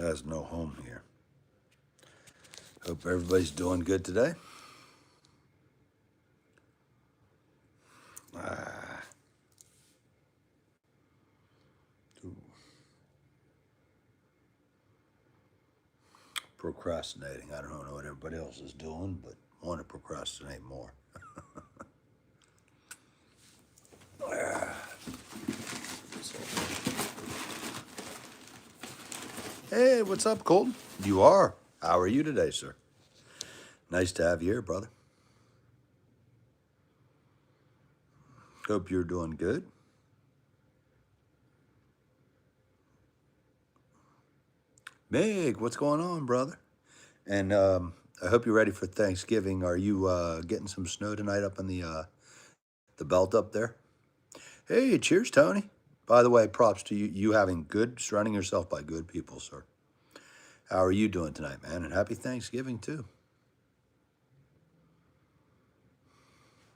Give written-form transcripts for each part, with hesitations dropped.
has no home here. Hope everybody's doing good today. Ah, ooh, procrastinating. I don't know what everybody else is doing, but I want to procrastinate more. Hey, what's up, Colton? You are. How are you today, sir? Nice to have you here, brother. Hope you're doing good. Meg, what's going on, brother? And I hope you're ready for Thanksgiving. Are you getting some snow tonight up in the belt up there? Hey, cheers, Tony. By the way, props to you. You having good, surrounding yourself by good people, sir. How are you doing tonight, man? And happy Thanksgiving too.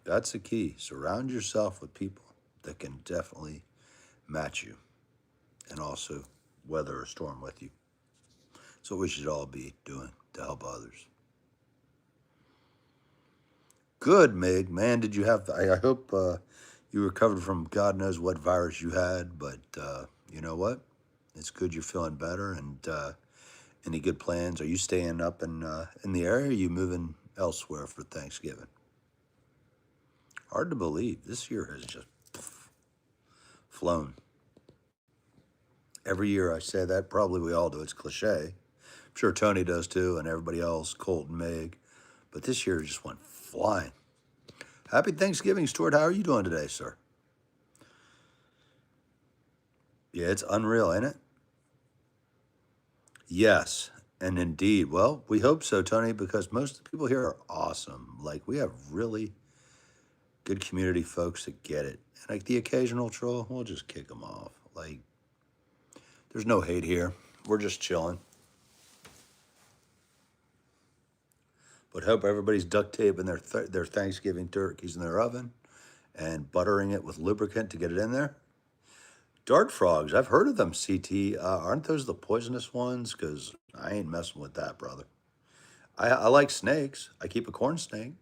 That's the key. Surround yourself with people that can definitely match you and also weather a storm with you. That's what we should all be doing to help others. Good, Meg. Man, did you have, I hope you recovered from God knows what virus you had, but you know what? It's good you're feeling better. And any good plans? Are you staying up in the area? Or are you moving elsewhere for Thanksgiving? Hard to believe. This year has just flown. Every year I say that. Probably we all do. It's cliche. I'm sure Tony does too, and everybody else, Colt and Meg. But this year just went flying. Happy Thanksgiving, Stuart. How are you doing today, sir? Yeah, it's unreal, ain't it? Yes, and indeed. Well, we hope so, Tony, because most of the people here are awesome. Like, we have really good community folks that get it. And like the occasional troll, we'll just kick them off. Like, there's no hate here. We're just chilling. But hope everybody's duct taping their Thanksgiving turkeys in their oven and buttering it with lubricant to get it in there. Dart frogs, I've heard of them, CT. Aren't those the poisonous ones? Because I ain't messing with that, brother. I like snakes. I keep a corn snake.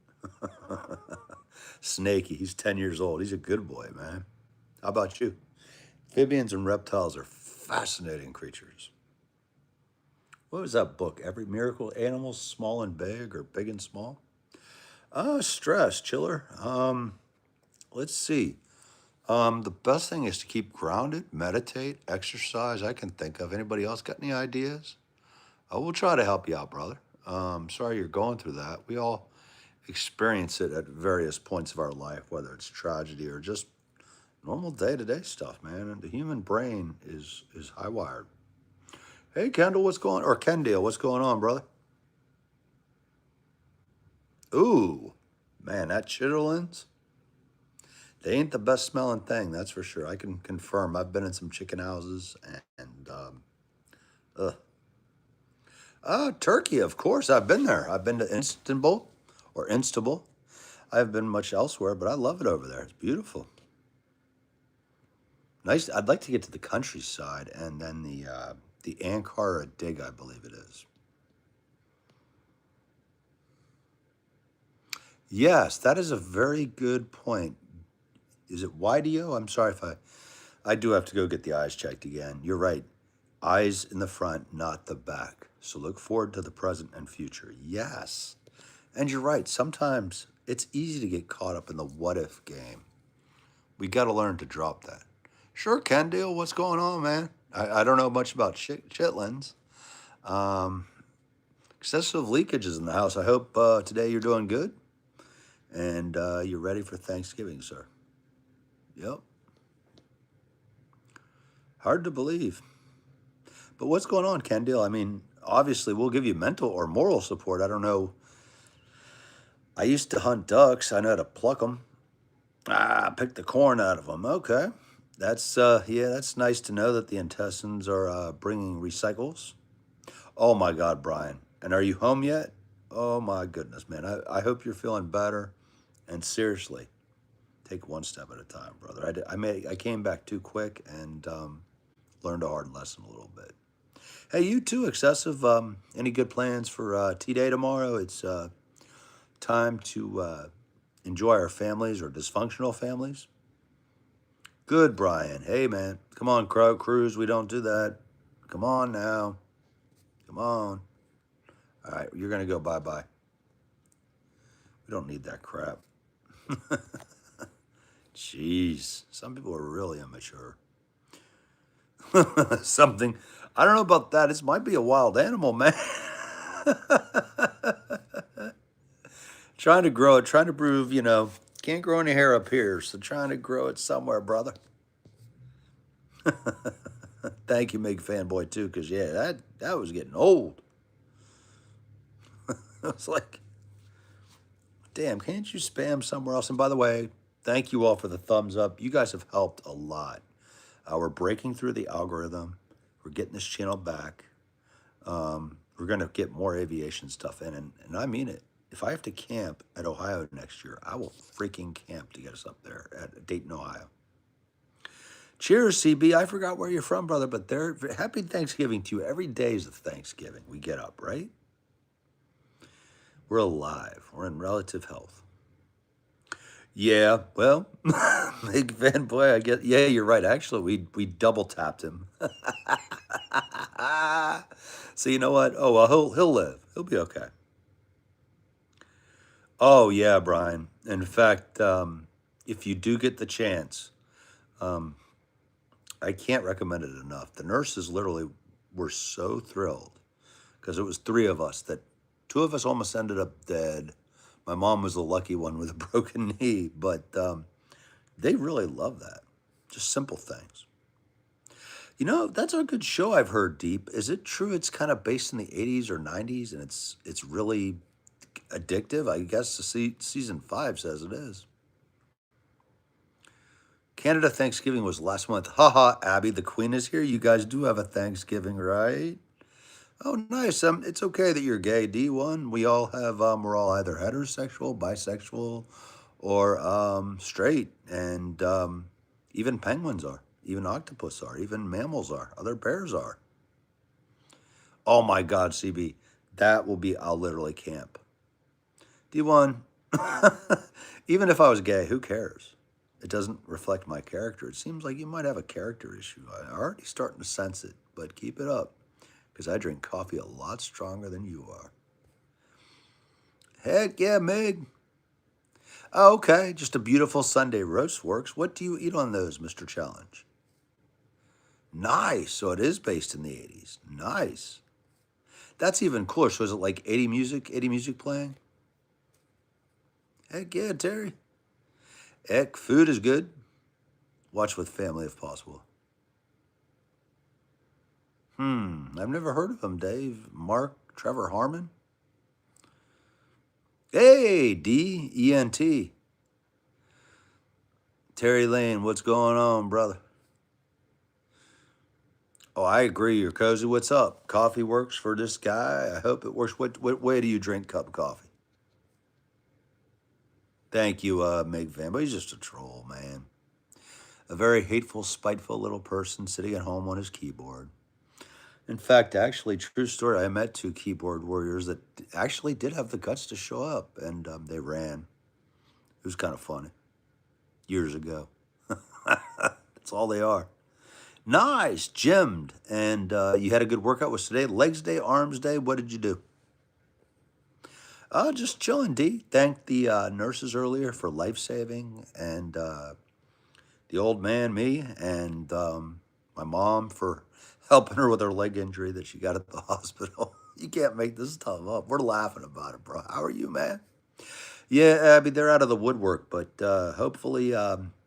Snakey, he's 10 years old. He's a good boy, man. How about you? Amphibians and reptiles are fascinating creatures. What was that book? Every Miracle? Animals, Small and Big, or Big and Small? Stress, chiller. Let's see. The best thing is to keep grounded, meditate, exercise. I can think of. Anybody else got any ideas? We'll try to help you out, brother. Sorry you're going through that. We all experience it at various points of our life, whether it's tragedy or just normal day-to-day stuff, man. And the human brain is high wired. Hey, Kendall, what's going or Kendall, what's going on, brother? Ooh, man, that chitterlings, they ain't the best smelling thing, that's for sure. I can confirm. I've been in some chicken houses and ugh. Turkey, of course. I've been there. I've been to Istanbul or Istanbul. I haven't been much elsewhere, but I love it over there. It's beautiful. Nice. I'd like to get to the countryside and then the Ankara dig, I believe it is. Yes, that is a very good point. Is it YDO? I'm sorry if I do have to go get the eyes checked again. You're right. Eyes in the front, not the back. So look forward to the present and future. Yes. And you're right. Sometimes it's easy to get caught up in the what if game. We got to learn to drop that. Sure, Ken Deal. What's going on, man? I don't know much about chitlins. Um, Excessive leakages in the house. I hope today you're doing good and you're ready for Thanksgiving, sir. Yep. Hard to believe. But what's going on, Kendall? I mean, obviously, we'll give you mental or moral support. I don't know. I used to hunt ducks. I know how to pluck them. Pick the corn out of them. Okay. Yeah, that's nice to know that the intestines are bringing recycles. Oh my God, Brian. And are you home yet? Oh my goodness, man. I hope you're feeling better. And seriously, take one step at a time, brother. I came back too quick and learned a hard lesson a little bit. Hey, you too, Excessive. Any good plans for T-Day tomorrow? It's time to enjoy our families or dysfunctional families. Good, Brian. Hey, man. Come on, Crow Cruise. We don't do that. Come on now. Come on. All right, you're going to go bye-bye. We don't need that crap. Jeez. Some people are really immature. Something. I don't know about that. It might be a wild animal, man. Trying to grow it, trying to prove, can't grow any hair up here, so trying to grow it somewhere, brother. Thank you, Meg Fanboy, too, because, yeah, that was getting old. It's like, damn, can't you spam somewhere else? And by the way, thank you all for the thumbs up. You guys have helped a lot. We're breaking through the algorithm. We're getting this channel back. We're going to get more aviation stuff in, and I mean it. If I have to camp at Ohio next year, I will freaking camp to get us up there at Dayton, Ohio. Cheers, CB. I forgot where you're from, brother, but happy Thanksgiving to you. Every day is Thanksgiving. We get up, right? We're alive. We're in relative health. Yeah, well, big fanboy, I guess. Yeah, you're right. Actually, we double tapped him. So you know what? Oh well, he'll live. He'll be okay. Oh yeah, Brian. In fact, if you do get the chance, I can't recommend it enough. The nurses literally were so thrilled because it was three of us that two of us almost ended up dead. My mom was the lucky one with a broken knee, but they really love that. Just simple things. That's a good show I've heard, Deep. Is it true it's kind of based in the 80s or 90s and it's really addictive? I guess season 5 says it is. Canada Thanksgiving was last month. Haha, Abby, the Queen is here. You guys do have a Thanksgiving, right? Oh, nice. It's okay that you're gay, D1. We all have, we're all either heterosexual, bisexual, or straight. And even penguins are. Even octopus are. Even mammals are. Other bears are. Oh my God, CB. That will be, I'll literally camp. D1, even if I was gay, who cares? It doesn't reflect my character. It seems like you might have a character issue. I'm already starting to sense it, but keep it up because I drink coffee a lot stronger than you are. Heck yeah, Meg. Oh, okay, just a beautiful Sunday roast works. What do you eat on those, Mr. Challenge? Nice. So it is based in the 80s. Nice. That's even cooler. So is it like 80 music playing? Heck yeah, Terry. Heck, food is good. Watch with family if possible. I've never heard of him, Dave. Mark Trevor Harmon? Hey, D-E-N-T. Terry Lane, what's going on, brother? Oh, I agree. You're cozy. What's up? Coffee works for this guy. I hope it works. What way do you drink cup of coffee? Thank you, Meg Van. But he's just a troll, man. A very hateful, spiteful little person sitting at home on his keyboard. In fact, actually, true story, I met two keyboard warriors that actually did have the guts to show up, and they ran. It was kind of funny. Years ago. That's all they are. Nice, gymmed. And you had a good workout. Was today legs day, arms day? What did you do? Just chilling, D. Thanked the nurses earlier for life-saving, and the old man, me, and my mom for helping her with her leg injury that she got at the hospital. You can't make this stuff up. We're laughing about it, bro. How are you, man? Yeah, Abby, they're out of the woodwork, but hopefully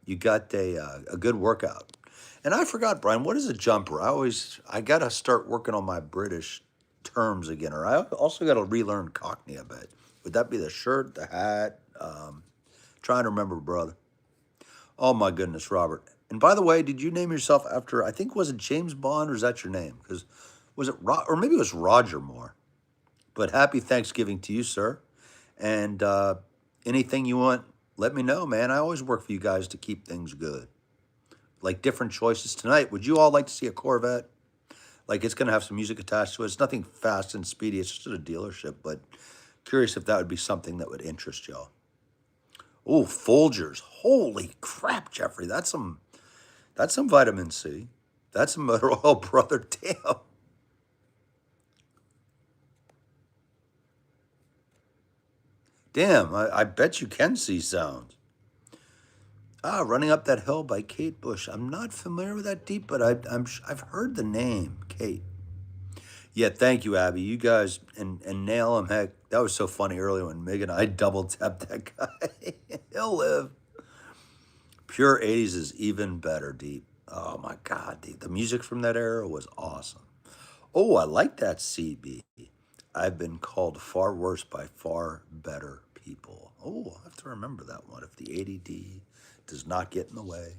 you got a good workout. And I forgot, Brian, what is a jumper? I got to start working on my British terms again, or I also got to relearn Cockney a bit. Would that be the shirt, the hat? Trying to remember, brother. Oh my goodness, Robert. And by the way, did you name yourself after, I think, was it James Bond, or is that your name? Because was it, or maybe it was Roger Moore. But happy Thanksgiving to you, sir. And anything you want, let me know, man. I always work for you guys to keep things good. Like different choices tonight. Would you all like to see a Corvette? Like it's going to have some music attached to it. It's nothing fast and speedy. It's just at a dealership, but curious if that would be something that would interest y'all. Oh, Folgers. Holy crap, Jeffrey. That's some vitamin C. That's some motor oil, brother. Damn. Damn, I bet you can see sounds. Ah, Running Up That Hill by Kate Bush. I'm not familiar with that deep, but I've heard the name, Kate. Yeah, thank you, Abby. You guys and nail him. Heck, that was so funny earlier when Meg and I double tapped that guy. He'll live. Pure 80s is even better, Deep. Oh my God, Deep. The music from that era was awesome. Oh, I like that CB. I've been called far worse by far better people. Oh, I have to remember that one. If the ADD does not get in the way.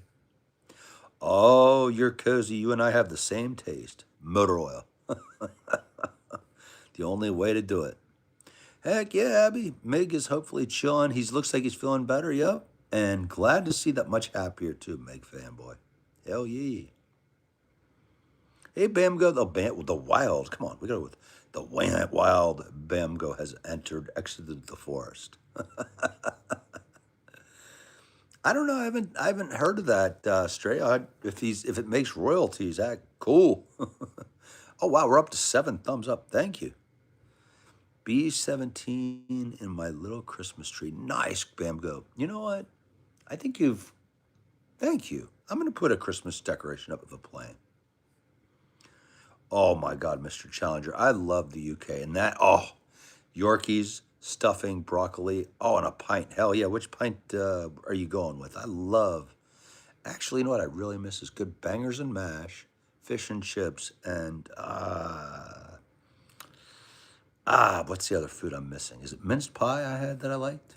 Oh, you're cozy. You and I have the same taste. Motor oil. The only way to do it. Heck yeah, Abby. Meg is hopefully chilling. He looks like he's feeling better, yep. And glad to see that much happier too, Meg fanboy. Hell yeah. Hey, Bamgo, the wild. Come on, we go with the wild. Bamgo has exited the forest. I don't know. I haven't heard of that Stray. If it makes royalties, that cool. Oh wow, we're up to 7 thumbs up. Thank you. B17 in my little Christmas tree. Nice, Bamgo. You know what? I think you've. Thank you. I'm gonna put a Christmas decoration up of a plane. Oh my God, Mr. Challenger. I love the UK and that. Oh, Yorkies, stuffing, broccoli. Oh, and a pint. Hell yeah. Which pint are you going with? I love. Actually, you know what I really miss is good bangers and mash, fish and chips, and what's the other food I'm missing? Is it minced pie I had that I liked?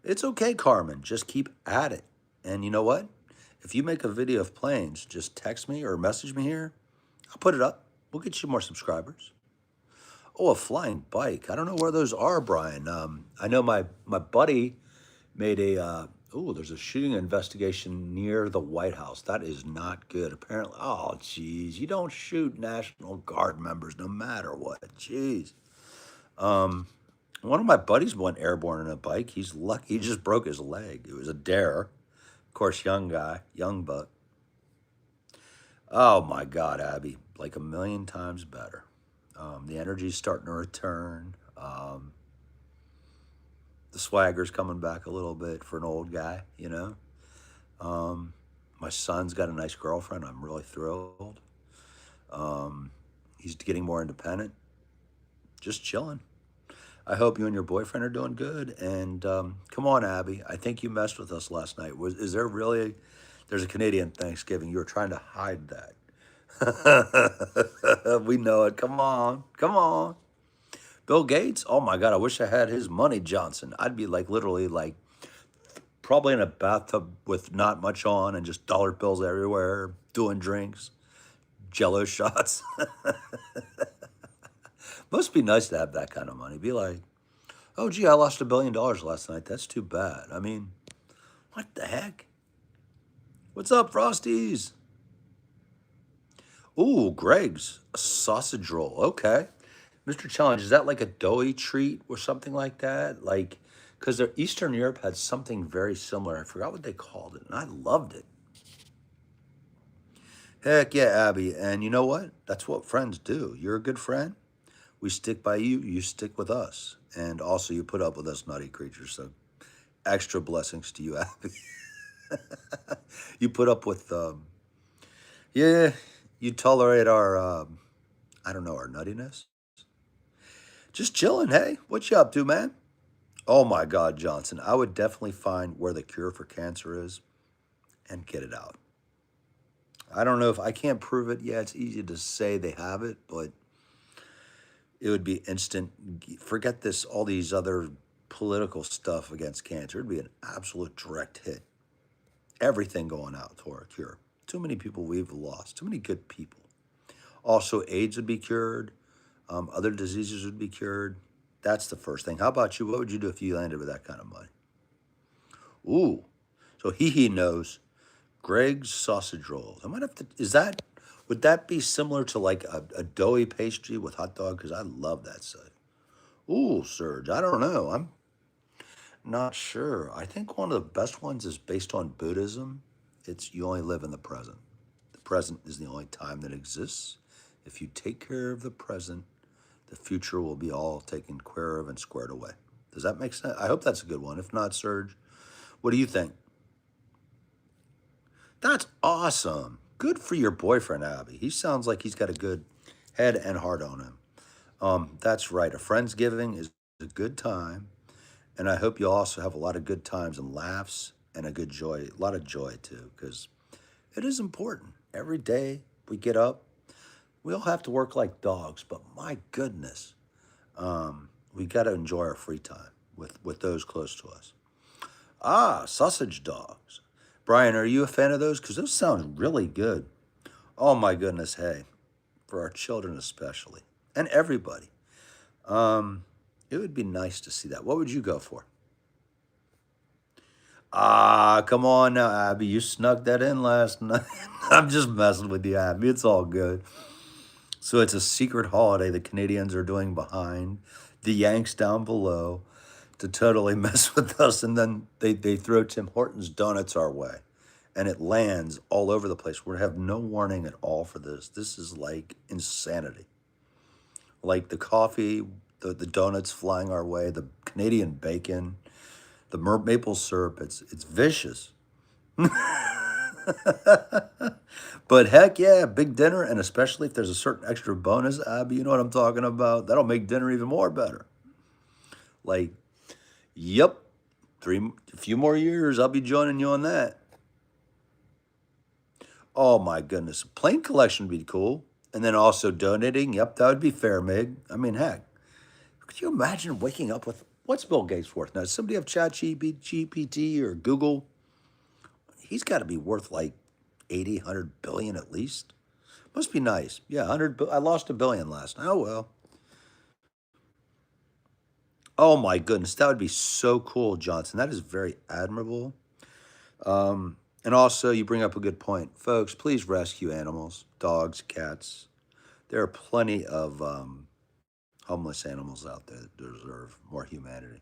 It's okay, Carmen. Just keep at it. And you know what? If you make a video of planes, just text me or message me here. I'll put it up. We'll get you more subscribers. Oh, a flying bike. I don't know where those are, Brian. I know my buddy made there's a shooting investigation near the White House. That is not good. Apparently, oh, geez, you don't shoot National Guard members no matter what. Jeez. One of my buddies went airborne on a bike. He's lucky. He just broke his leg. It was a dare. Of course, young guy, young buck. Oh my God, Abby, like a million times better. The energy's starting to return. The swagger's coming back a little bit for an old guy, you know. My son's got a nice girlfriend. I'm really thrilled. He's getting more independent. Just chilling. I hope you and your boyfriend are doing good. And come on, Abby. I think you messed with us last night. Is there really? There's a Canadian Thanksgiving. You were trying to hide that. We know it. Come on. Come on. Bill Gates? Oh my God, I wish I had his money, Johnson. I'd be like literally like probably in a bathtub with not much on and just dollar bills everywhere, doing drinks, jello shots. Must be nice to have that kind of money. Be like, oh gee, I lost $1 billion last night. That's too bad. I mean, what the heck? What's up, Frosties? Ooh, Greg's a sausage roll. Okay. Mr. Challenge, is that like a doughy treat or something like that? Like, because Eastern Europe had something very similar. I forgot what they called it, and I loved it. Heck yeah, Abby. And you know what? That's what friends do. You're a good friend. We stick by you. You stick with us. And also, you put up with us naughty creatures. So, extra blessings to you, Abby. You put up with, yeah, you tolerate our, I don't know, our nuttiness. Just chilling. Hey, what you up to, man? Oh my God, Johnson. I would definitely find where the cure for cancer is and get it out. I don't know if I can't prove it. Yeah, it's easy to say they have it, but it would be instant. Forget this, all these other political stuff against cancer. It'd be an absolute direct hit. Everything going out toward a cure. Too many people we've lost. Too many good people. Also, AIDS would be cured. Other diseases would be cured. That's the first thing. How about you? What would you do if you landed with that kind of money? Ooh. So he knows Greg's sausage rolls. I might have to, is that, Would that be similar to like a doughy pastry with hot dog? Because I love that side. Ooh, Serge, I don't know. I'm not sure. I think one of the best ones is based on Buddhism. It's you only live in the present. The present is the only time that exists. If you take care of the present, the future will be all taken care of and squared away. Does that make sense? I hope that's a good one. If not, Serge, what do you think? That's awesome. Good for your boyfriend, Abby. He sounds like he's got a good head and heart on him. That's right. A Friendsgiving is a good time. And I hope you also have a lot of good times and laughs and a good joy, a lot of joy too, because it is important. Every day we get up, we all have to work like dogs, but my goodness, we got to enjoy our free time with those close to us. Ah, sausage dogs. Brian, are you a fan of those? Because those sound really good. Oh my goodness, hey, for our children especially, and everybody. It would be nice to see that. What would you go for? Ah, come on now, Abby. You snuck that in last night. I'm just messing with you, Abby. It's all good. So it's a secret holiday the Canadians are doing behind the Yanks down below to totally mess with us. And then they throw Tim Hortons donuts our way. And it lands all over the place. We have no warning at all for this. This is like insanity. Like the coffee, the donuts flying our way, the Canadian bacon, the maple syrup. It's vicious. But heck yeah, big dinner, and especially if there's a certain extra bonus, Abby, you know what I'm talking about. That'll make dinner even more better. Like, yep, a few more years, I'll be joining you on that. Oh my goodness, a plane collection would be cool, and then also donating. Yep, that would be fair, Mig. I mean, heck, could you imagine waking up with what's Bill Gates worth now? Does somebody have GPT or Google? He's got to be worth like 80, 100 billion at least. Must be nice. Yeah, 100. I lost a billion last night. Oh, well. Oh, my goodness. That would be so cool, Johnson. That is very admirable. And also, you bring up a good point. Folks, please rescue animals, dogs, cats. There are plenty of homeless animals out there that deserve more humanity.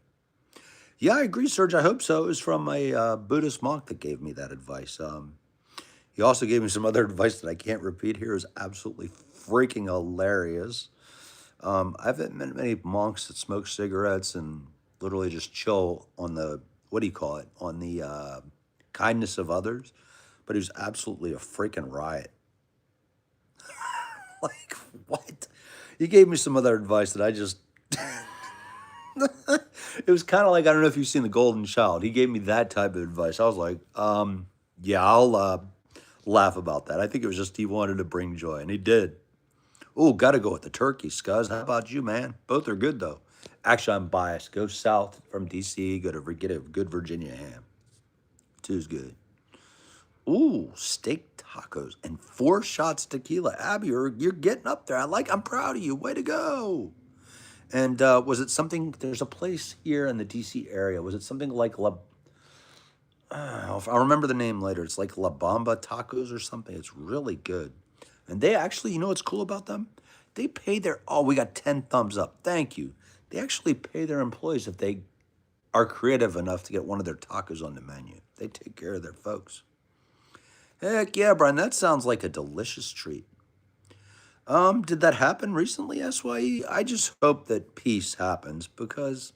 Yeah, I agree, Serge. I hope so. It was from a Buddhist monk that gave me that advice. He also gave me some other advice that I can't repeat here. Is absolutely freaking hilarious. I've met many monks that smoke cigarettes and literally just chill on the, what do you call it, on the kindness of others. But he was absolutely a freaking riot. Like, what? He gave me some other advice that I just, it was kind of like, I don't know if you've seen The Golden Child. He gave me that type of advice. I was like, yeah, I'll laugh about that. I think it was just he wanted to bring joy, and he did. Oh, got to go with the turkey, Scuzz. How about you, man? Both are good, though. Actually, I'm biased. Go south from D.C., go to get a good Virginia ham. Two's good. Ooh, steak tacos and 4 shots tequila. Abby, you're getting up there. I'm proud of you. Way to go. And was it something, there's a place here in the D.C. area. Was it something like I'll remember the name later. It's like La Bamba Tacos or something. It's really good. And they actually, you know what's cool about them? They pay we got 10 thumbs up. Thank you. They actually pay their employees if they are creative enough to get one of their tacos on the menu. They take care of their folks. Heck yeah, Brian, that sounds like a delicious treat. Did that happen recently, SYE? I just hope that peace happens because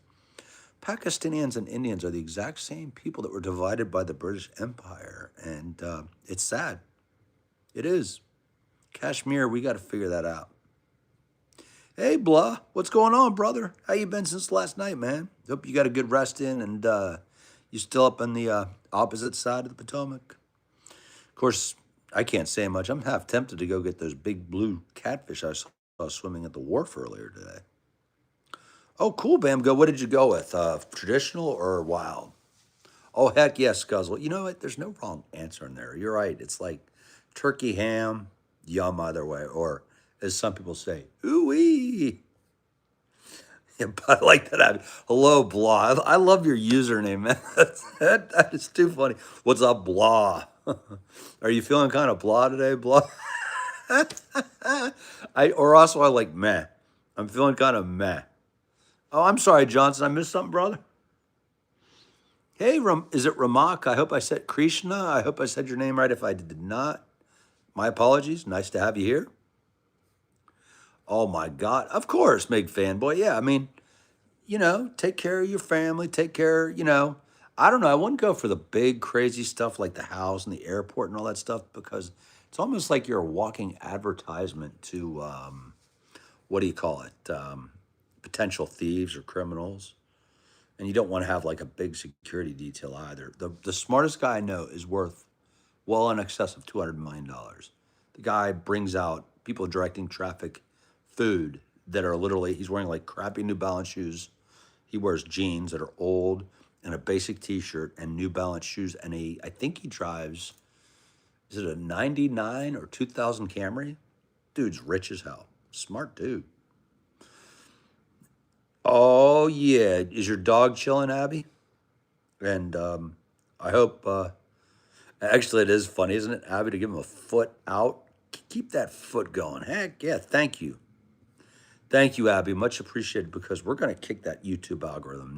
Pakistanians and Indians are the exact same people that were divided by the British Empire, and it's sad. It is. Kashmir, we got to figure that out. Hey, Blah, what's going on, brother? How you been since last night, man? Hope you got a good rest in, and you still up on the opposite side of the Potomac. Of course, I can't say much. I'm half tempted to go get those big blue catfish I saw swimming at the wharf earlier today. Oh, cool, Bamgo. What did you go with? Traditional or wild? Oh, heck yes, Guzzle. You know what? There's no wrong answer in there. You're right. It's like turkey ham, yum either way. Or as some people say, ooh-wee. Yeah, but I like that. Hello, Blah. I love your username, man. That is too funny. What's up, Blah? Are you feeling kind of blah today, Blah? or also I like meh. I'm feeling kind of meh. Oh, I'm sorry, Johnson. I missed something, brother. Hey, is it Ramak? I hope I said Krishna. I hope I said your name right. If I did not, my apologies. Nice to have you here. Oh my God. Of course, Meg fanboy. Yeah, I mean, take care of your family, take care, I don't know. I wouldn't go for the big, crazy stuff like the house and the airport and all that stuff because it's almost like you're a walking advertisement to, what do you call it? Potential thieves or criminals. And you don't want to have like a big security detail either. The smartest guy I know is worth well in excess of $200 million. The guy brings out people directing traffic, food that are literally, he's wearing like crappy New Balance shoes. He wears jeans that are old and a basic t-shirt and New Balance shoes. And I think he drives, is it a 99 or 2000 Camry? Dude's rich as hell. Smart dude. Oh, yeah. Is your dog chilling, Abby? And I hope, actually, it is funny, isn't it, Abby, to give him a foot out? Keep that foot going. Heck yeah. Thank you. Thank you, Abby. Much appreciated because we're going to kick that YouTube algorithm.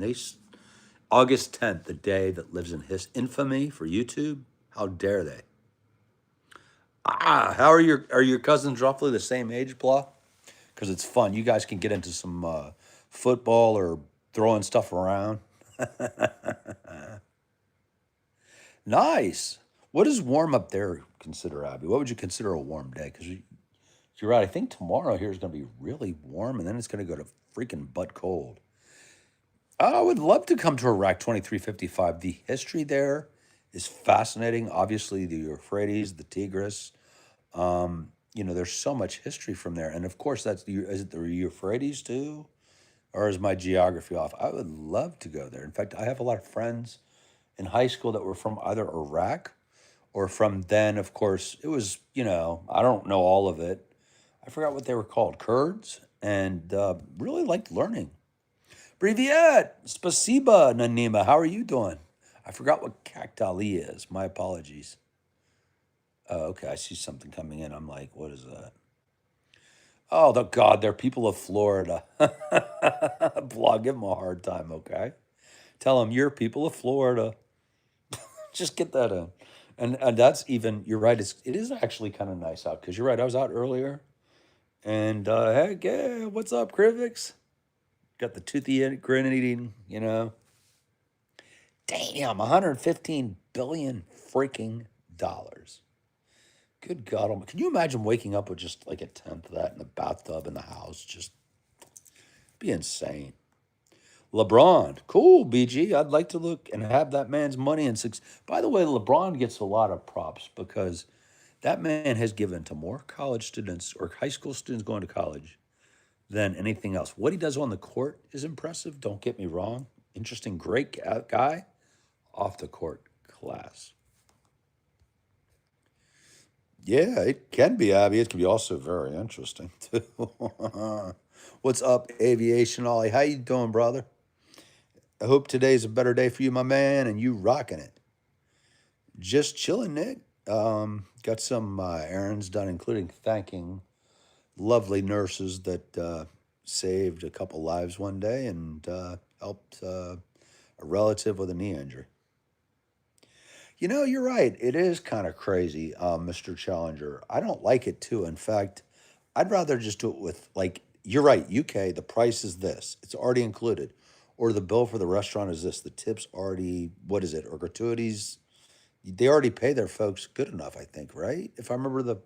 August 10th, the day that lives in his infamy for YouTube. How dare they? How are your cousins roughly the same age, Blah? Because it's fun. You guys can get into some football or throwing stuff around. Nice. What does warm up there consider, Abby? What would you consider a warm day? Because you're right. I think tomorrow here is going to be really warm, and then it's going to go to freaking butt cold. I would love to come to Iraq 2355. The history there is fascinating. Obviously, the Euphrates, the Tigris. There's so much history from there, and of course, is it the Euphrates too, or is my geography off? I would love to go there. In fact, I have a lot of friends in high school that were from either Iraq or from then. Of course, it was I don't know all of it. I forgot what they were called, Kurds, and really liked learning. Privyet, spasiba, Nanima. How are you doing? I forgot what Cactali is. My apologies. Oh, okay, I see something coming in. I'm like, what is that? Oh, the God, they're people of Florida. Blog, give them a hard time, okay? Tell them you're people of Florida. Just get that in. And that's even, you're right, it is actually kind of nice out because you're right. I was out earlier and heck yeah, what's up, Krivix? Got the toothy grin eating, Damn, 115 billion freaking dollars. Good God, can you imagine waking up with just like a tenth of that in the bathtub in the house? Just be insane. LeBron, cool, BG. I'd like to look and have that man's money and six. By the way, LeBron gets a lot of props because that man has given to more college students or high school students going to college than anything else. What he does on the court is impressive. Don't get me wrong. Interesting, great guy. Off the court, class. Yeah, it can be, Abby. It can be also very interesting too. What's up, Aviation Ollie? How you doing, brother? I hope today's a better day for you, my man, and you rocking it. Just chilling, Nick. Got some errands done, including thanking lovely nurses that saved a couple lives one day and helped a relative with a knee injury. You're right. It is kind of crazy, Mr. Challenger. I don't like it too. In fact, I'd rather just do it with, like, you're right, UK, the price is this. It's already included. Or the bill for the restaurant is this. The tips already, what is it? Or gratuities. They already pay their folks good enough, I think, right? If I remember the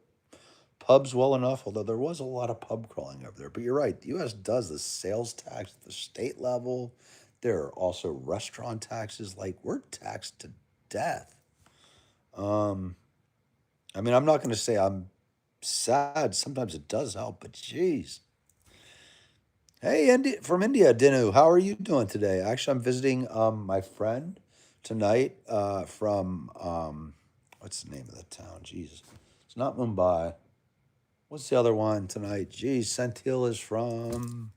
pubs well enough, although there was a lot of pub crawling over there. But you're right. The U.S. does the sales tax at the state level. There are also restaurant taxes. Like, we're taxed to death. I mean, I'm not going to say I'm sad. Sometimes it does help, but geez. Hey, from India, Dinu, how are you doing today? Actually, I'm visiting my friend tonight from what's the name of the town? Jesus, it's not Mumbai. What's the other one tonight? Geez, Sentil is from.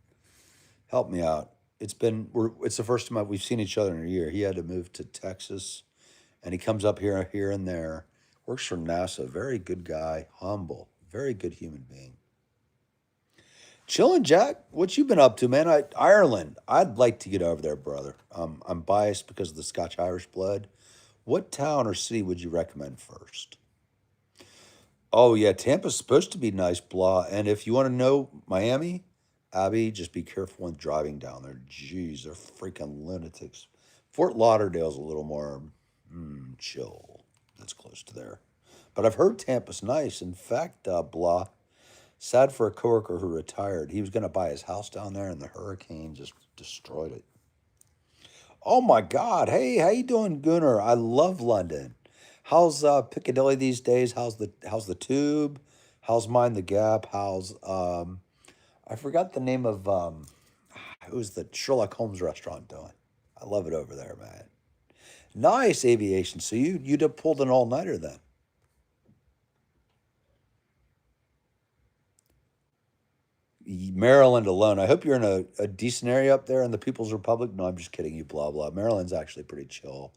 Help me out. It's the first time we've seen each other in a year. He had to move to Texas, and he comes up here and there. Works for NASA. Very good guy. Humble. Very good human being. Chilling, Jack. What you been up to, man? Ireland. I'd like to get over there, brother. I'm biased because of the Scotch Irish blood. What town or city would you recommend first? Oh yeah, Tampa's supposed to be nice, blah. And if you want to know Miami, Abby, just be careful when driving down there. Jeez, they're freaking lunatics. Fort Lauderdale's a little more chill. That's close to there. But I've heard Tampa's nice. In fact, blah. Sad for a coworker who retired. He was going to buy his house down there, and the hurricane just destroyed it. Oh my God! Hey, how you doing, Gunnar? I love London. How's Piccadilly these days? How's the Tube? How's Mind the Gap? How's I forgot the name of who's the Sherlock Holmes restaurant doing? I love it over there, man. Nice aviation. So you'd have pulled an all nighter then. Maryland alone. I hope you're in a decent area up there in the People's Republic. No, I'm just kidding you, blah, blah. Maryland's actually pretty chill.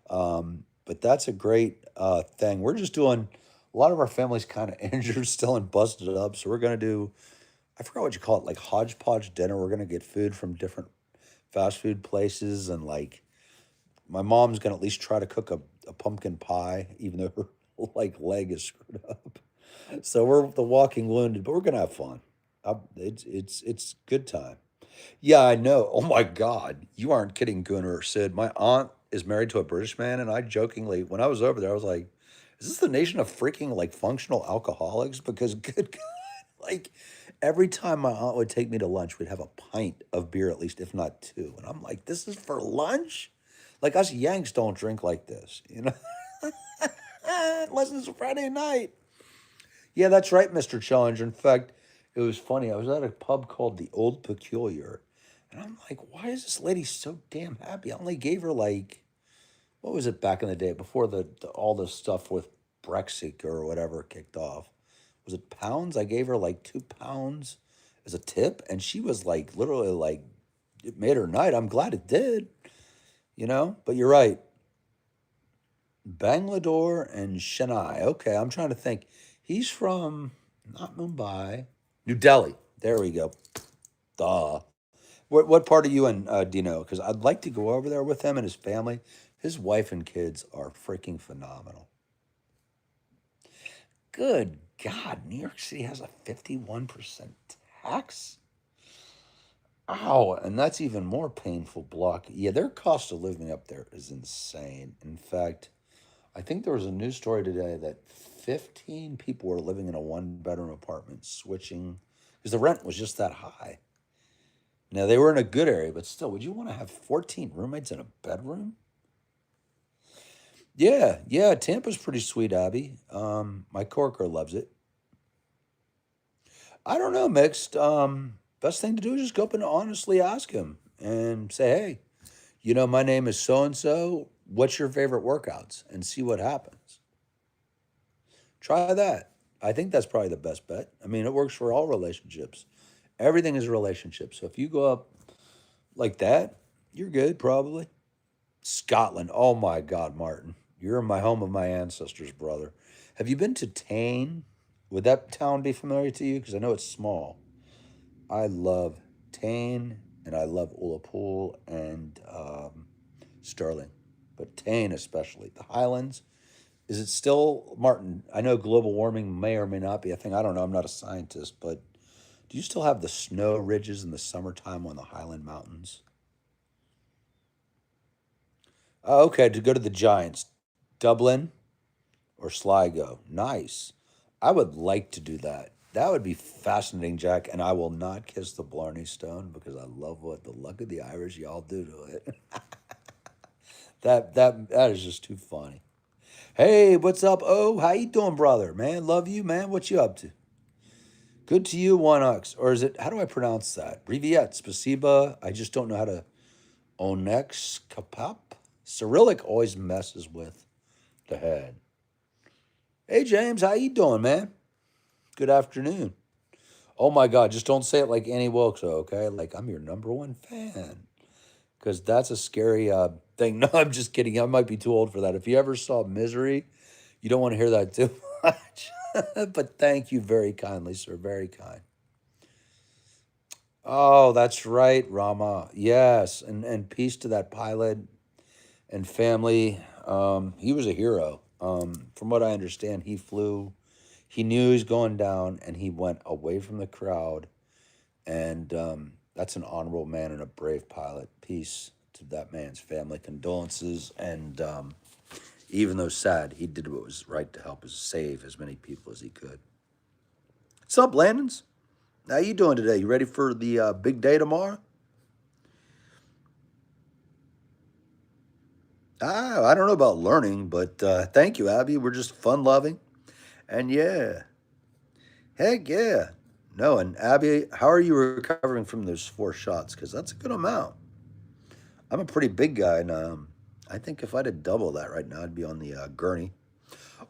But that's a great thing. We're just doing, a lot of our family's kind of injured still and busted up. So we're going to do, I forgot what you call it, like hodgepodge dinner. We're going to get food from different fast food places. And like, my mom's going to at least try to cook a pumpkin pie, even though her like leg is screwed up. So we're the walking wounded, but we're going to have fun. It's good time. Yeah, I know. Oh my God, you aren't kidding, Gunnar or Sid. My aunt is married to a British man, and I jokingly, when I was over there, I was like, "Is this the nation of freaking like functional alcoholics?" Because good God, like every time my aunt would take me to lunch, we'd have a pint of beer at least, if not two, and I'm like, "This is for lunch." Like us Yanks don't drink like this, you know, unless it's a Friday night. Yeah, that's right, Mr. Challenger. In fact, it was funny. I was at a pub called the Old Peculiar, and I'm like, why is this lady so damn happy? I only gave her like, what was it back in the day before all the stuff with Brexit or whatever kicked off? Was it pounds? I gave her like 2 pounds as a tip, and she was like, literally like, it made her night. I'm glad it did, you know. But you're right, Bangalore and Chennai. Okay, I'm trying to think. He's from not Mumbai, New Delhi. There we go. Duh. What part are you in, do you know? Because I'd like to go over there with him and his family. His wife and kids are freaking phenomenal. Good God, New York City has a 51% tax? Ow, and that's even more painful block. Yeah, their cost of living up there is insane. In fact, I think there was a news story today that 15 people were living in a one-bedroom apartment switching because the rent was just that high. Now they were in a good area, but still, would you want to have 14 roommates in a bedroom? Yeah, yeah, Tampa's pretty sweet, Abby. My coworker loves it. I don't know, mixed. Best thing to do is just go up and honestly ask him and say, hey, my name is so and so. What's your favorite workouts? And see what happens. Try that. I think that's probably the best bet. I mean, it works for all relationships. Everything is a relationship. So if you go up like that, you're good, probably. Scotland. Oh my God, Martin. You're in my home of my ancestors, brother. Have you been to Tain? Would that town be familiar to you? Because I know it's small. I love Tain and I love Ullapool and Stirling, but Tain especially. The Highlands. Is it still, Martin? I know global warming may or may not be a thing. I don't know. I'm not a scientist, but do you still have the snow ridges in the summertime on the Highland Mountains? Oh, okay, to go to the Giants, Dublin or Sligo. Nice. I would like to do that. That would be fascinating, Jack. And I will not kiss the Blarney Stone because I love what the luck of the Irish y'all do to it. That is just too funny. Hey, what's up? Oh, how you doing, brother? Man, love you, man. What you up to? Good to you, one ox. Or is it? How do I pronounce that? Riviet, spasiba. I just don't know how to. Onex kapap. Cyrillic always messes with the head. Hey James, how you doing, man? Good afternoon. Oh my God, just don't say it like Annie Wilkes, okay? Like I'm your number one fan, because that's a scary thing. No, I'm just kidding. I might be too old for that. If you ever saw Misery, you don't want to hear that too much. But thank you very kindly, sir. Very kind. Oh, that's right, Rama. Yes, and peace to that pilot and family. He was a hero. From what I understand, he flew. He knew he was going down, and he went away from the crowd. And that's an honorable man and a brave pilot. Peace to that man's family. Condolences. And even though sad, he did what was right to help us save as many people as he could. What's up, Landons? How you doing today? You ready for the big day tomorrow? I don't know about learning, but thank you, Abby. We're just fun loving. And yeah, heck yeah. No, and Abby, how are you recovering from those 4 shots? Because that's a good amount. I'm a pretty big guy, and I think if I did double that right now, I'd be on the gurney.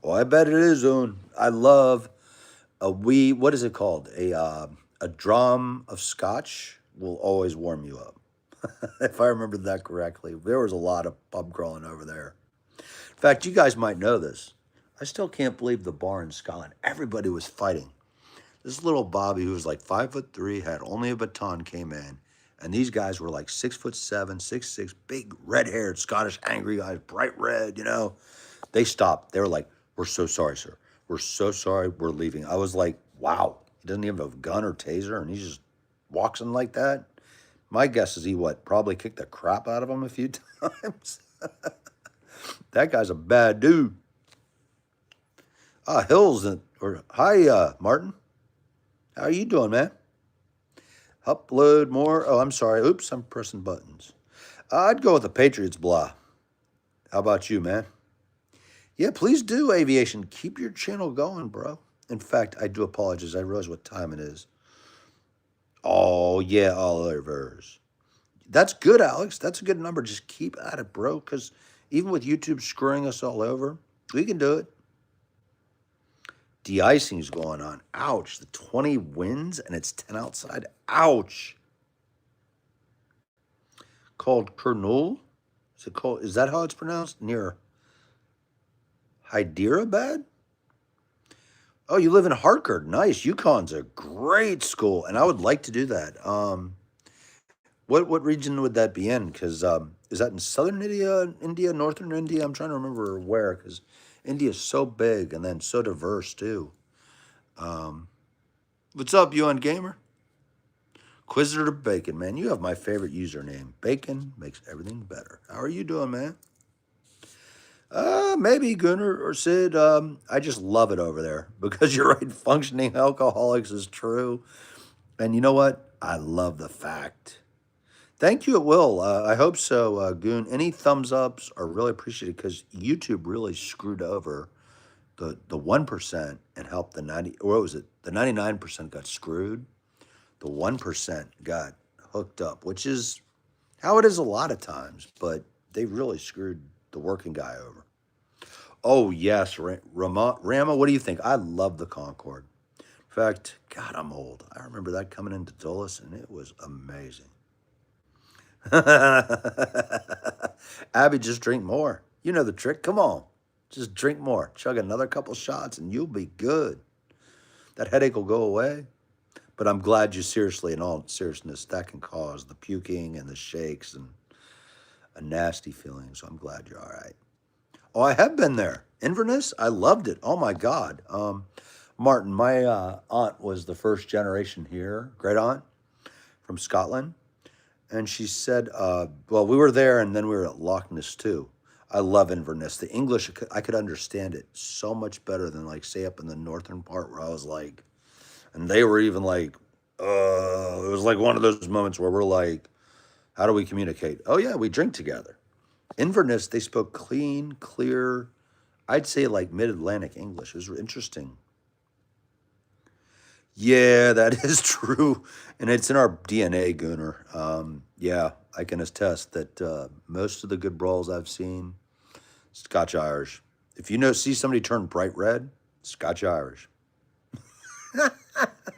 Oh, I bet it is, Oon. I love what is it called? A drum of scotch will always warm you up. If I remember that correctly, there was a lot of pub crawling over there. In fact, you guys might know this. I still can't believe the bar in Scotland. Everybody was fighting. This little Bobby, who was like 5'3", had only a baton, came in, and these guys were like 6'7", 6'6", big red-haired Scottish angry guys, bright red. They stopped. They were like, "We're so sorry, sir. We're so sorry. We're leaving." I was like, "Wow." He doesn't even have a gun or taser, and he just walks in like that. My guess is he probably kicked the crap out of him a few times. That guy's a bad dude. Hills or hi, Martin. How are you doing, man? Upload more. Oh, I'm sorry. Oops, I'm pressing buttons. I'd go with the Patriots blah. How about you, man? Yeah, please do, Aviation. Keep your channel going, bro. In fact, I do apologize. I realize what time it is. Oh, yeah, Oliver's. That's good, Alex. That's a good number. Just keep at it, bro, because even with YouTube screwing us all over, we can do it. De-icing's going on. Ouch. The 20 wins and it's 10 outside. Ouch. Called Kernul? Is that how it's pronounced? Near Hyderabad? Oh, you live in Hartford. Nice. UConn's a great school, and I would like to do that. What region would that be in? Because is that in southern India, northern India? I'm trying to remember where, because India is so big and then so diverse too. What's up, UN Gamer? Quizzer Bacon, man. You have my favorite username. Bacon makes everything better. How are you doing, man? Maybe Gunnar or Sid. I just love it over there because you're right. Functioning alcoholics is true. And you know what? I love the fact. Thank you, it will. I hope so, Goon. Any thumbs ups are really appreciated because YouTube really screwed over the 1% and helped the 90. Or what was it? The 99% got screwed. The 1% got hooked up, which is how it is a lot of times. But they really screwed the working guy over. Oh yes, Rama. What do you think? I love the Concorde. In fact, God, I'm old. I remember that coming into Dulles, and it was amazing. Abby, just drink more. You know the trick. Come on. Just drink more. Chug another couple shots and you'll be good. That headache will go away. But I'm glad you seriously, in all seriousness, that can cause the puking and the shakes and a nasty feeling. So I'm glad you're all right. Oh, I have been there. Inverness, I loved it. Oh my God. Martin, my aunt was the first generation here, great aunt from Scotland. And she said, well, we were there and then we were at Loch Ness too. I love Inverness. The English, I could understand it so much better than like, say, up in the northern part where I was like, and they were even like, it was like one of those moments where we're like, how do we communicate? Oh yeah, we drink together. Inverness, they spoke clean, clear, I'd say like mid-Atlantic English. It was interesting. Yeah, that is true. And it's in our DNA, Gunnar. Yeah, I can attest that most of the good brawls I've seen, Scotch Irish. If you see somebody turn bright red, Scotch Irish.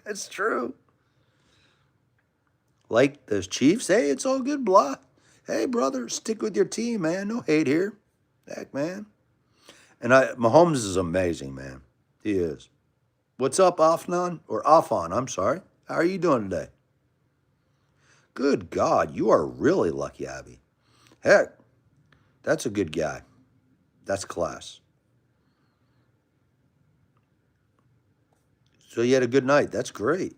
It's true. Like those Chiefs, hey, it's all good, blah. Hey, brother, stick with your team, man. No hate here. Heck, man. And Mahomes is amazing, man. He is. What's up, Afnan? Or Afan, I'm sorry. How are you doing today? Good God, you are really lucky, Abby. Heck, that's a good guy. That's class. So you had a good night. That's great.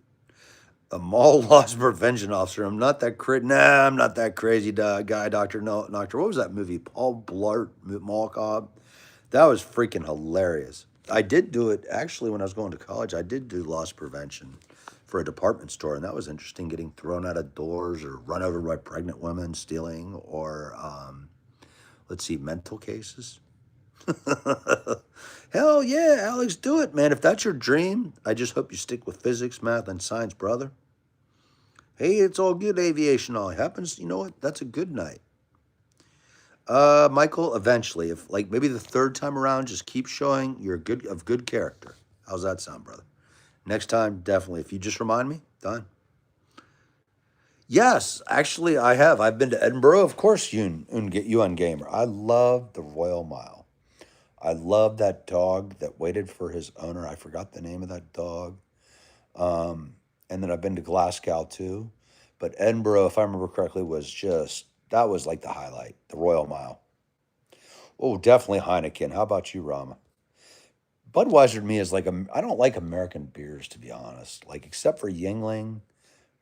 A mall loss prevention officer. I'm not that Nah, I'm not that crazy guy, Doctor. No, Doctor. What was that movie? Paul Blart Mall Cop. That was freaking hilarious. I did do it actually when I was going to college. I did do loss prevention for a department store, and that was interesting. Getting thrown out of doors or run over by pregnant women stealing, or let's see, mental cases. Hell yeah, Alex, do it, man. If that's your dream, I just hope you stick with physics, math, and science, brother. Hey, it's all good, aviation. All happens. You know what? That's a good night. Michael, eventually, if like maybe the third time around, just keep showing you're good character. How's that sound, brother? Next time, definitely. If you just remind me, done. Yes, actually, I have. I've been to Edinburgh, of course. You on gamer. I love the Royal Mile. I love that dog that waited for his owner. I forgot the name of that dog. And then I've been to Glasgow too. But Edinburgh, if I remember correctly, was just that was like the highlight, the Royal Mile. Oh, definitely Heineken. How about you, Rama? Budweiser to me is like I don't like American beers to be honest. Like except for Yingling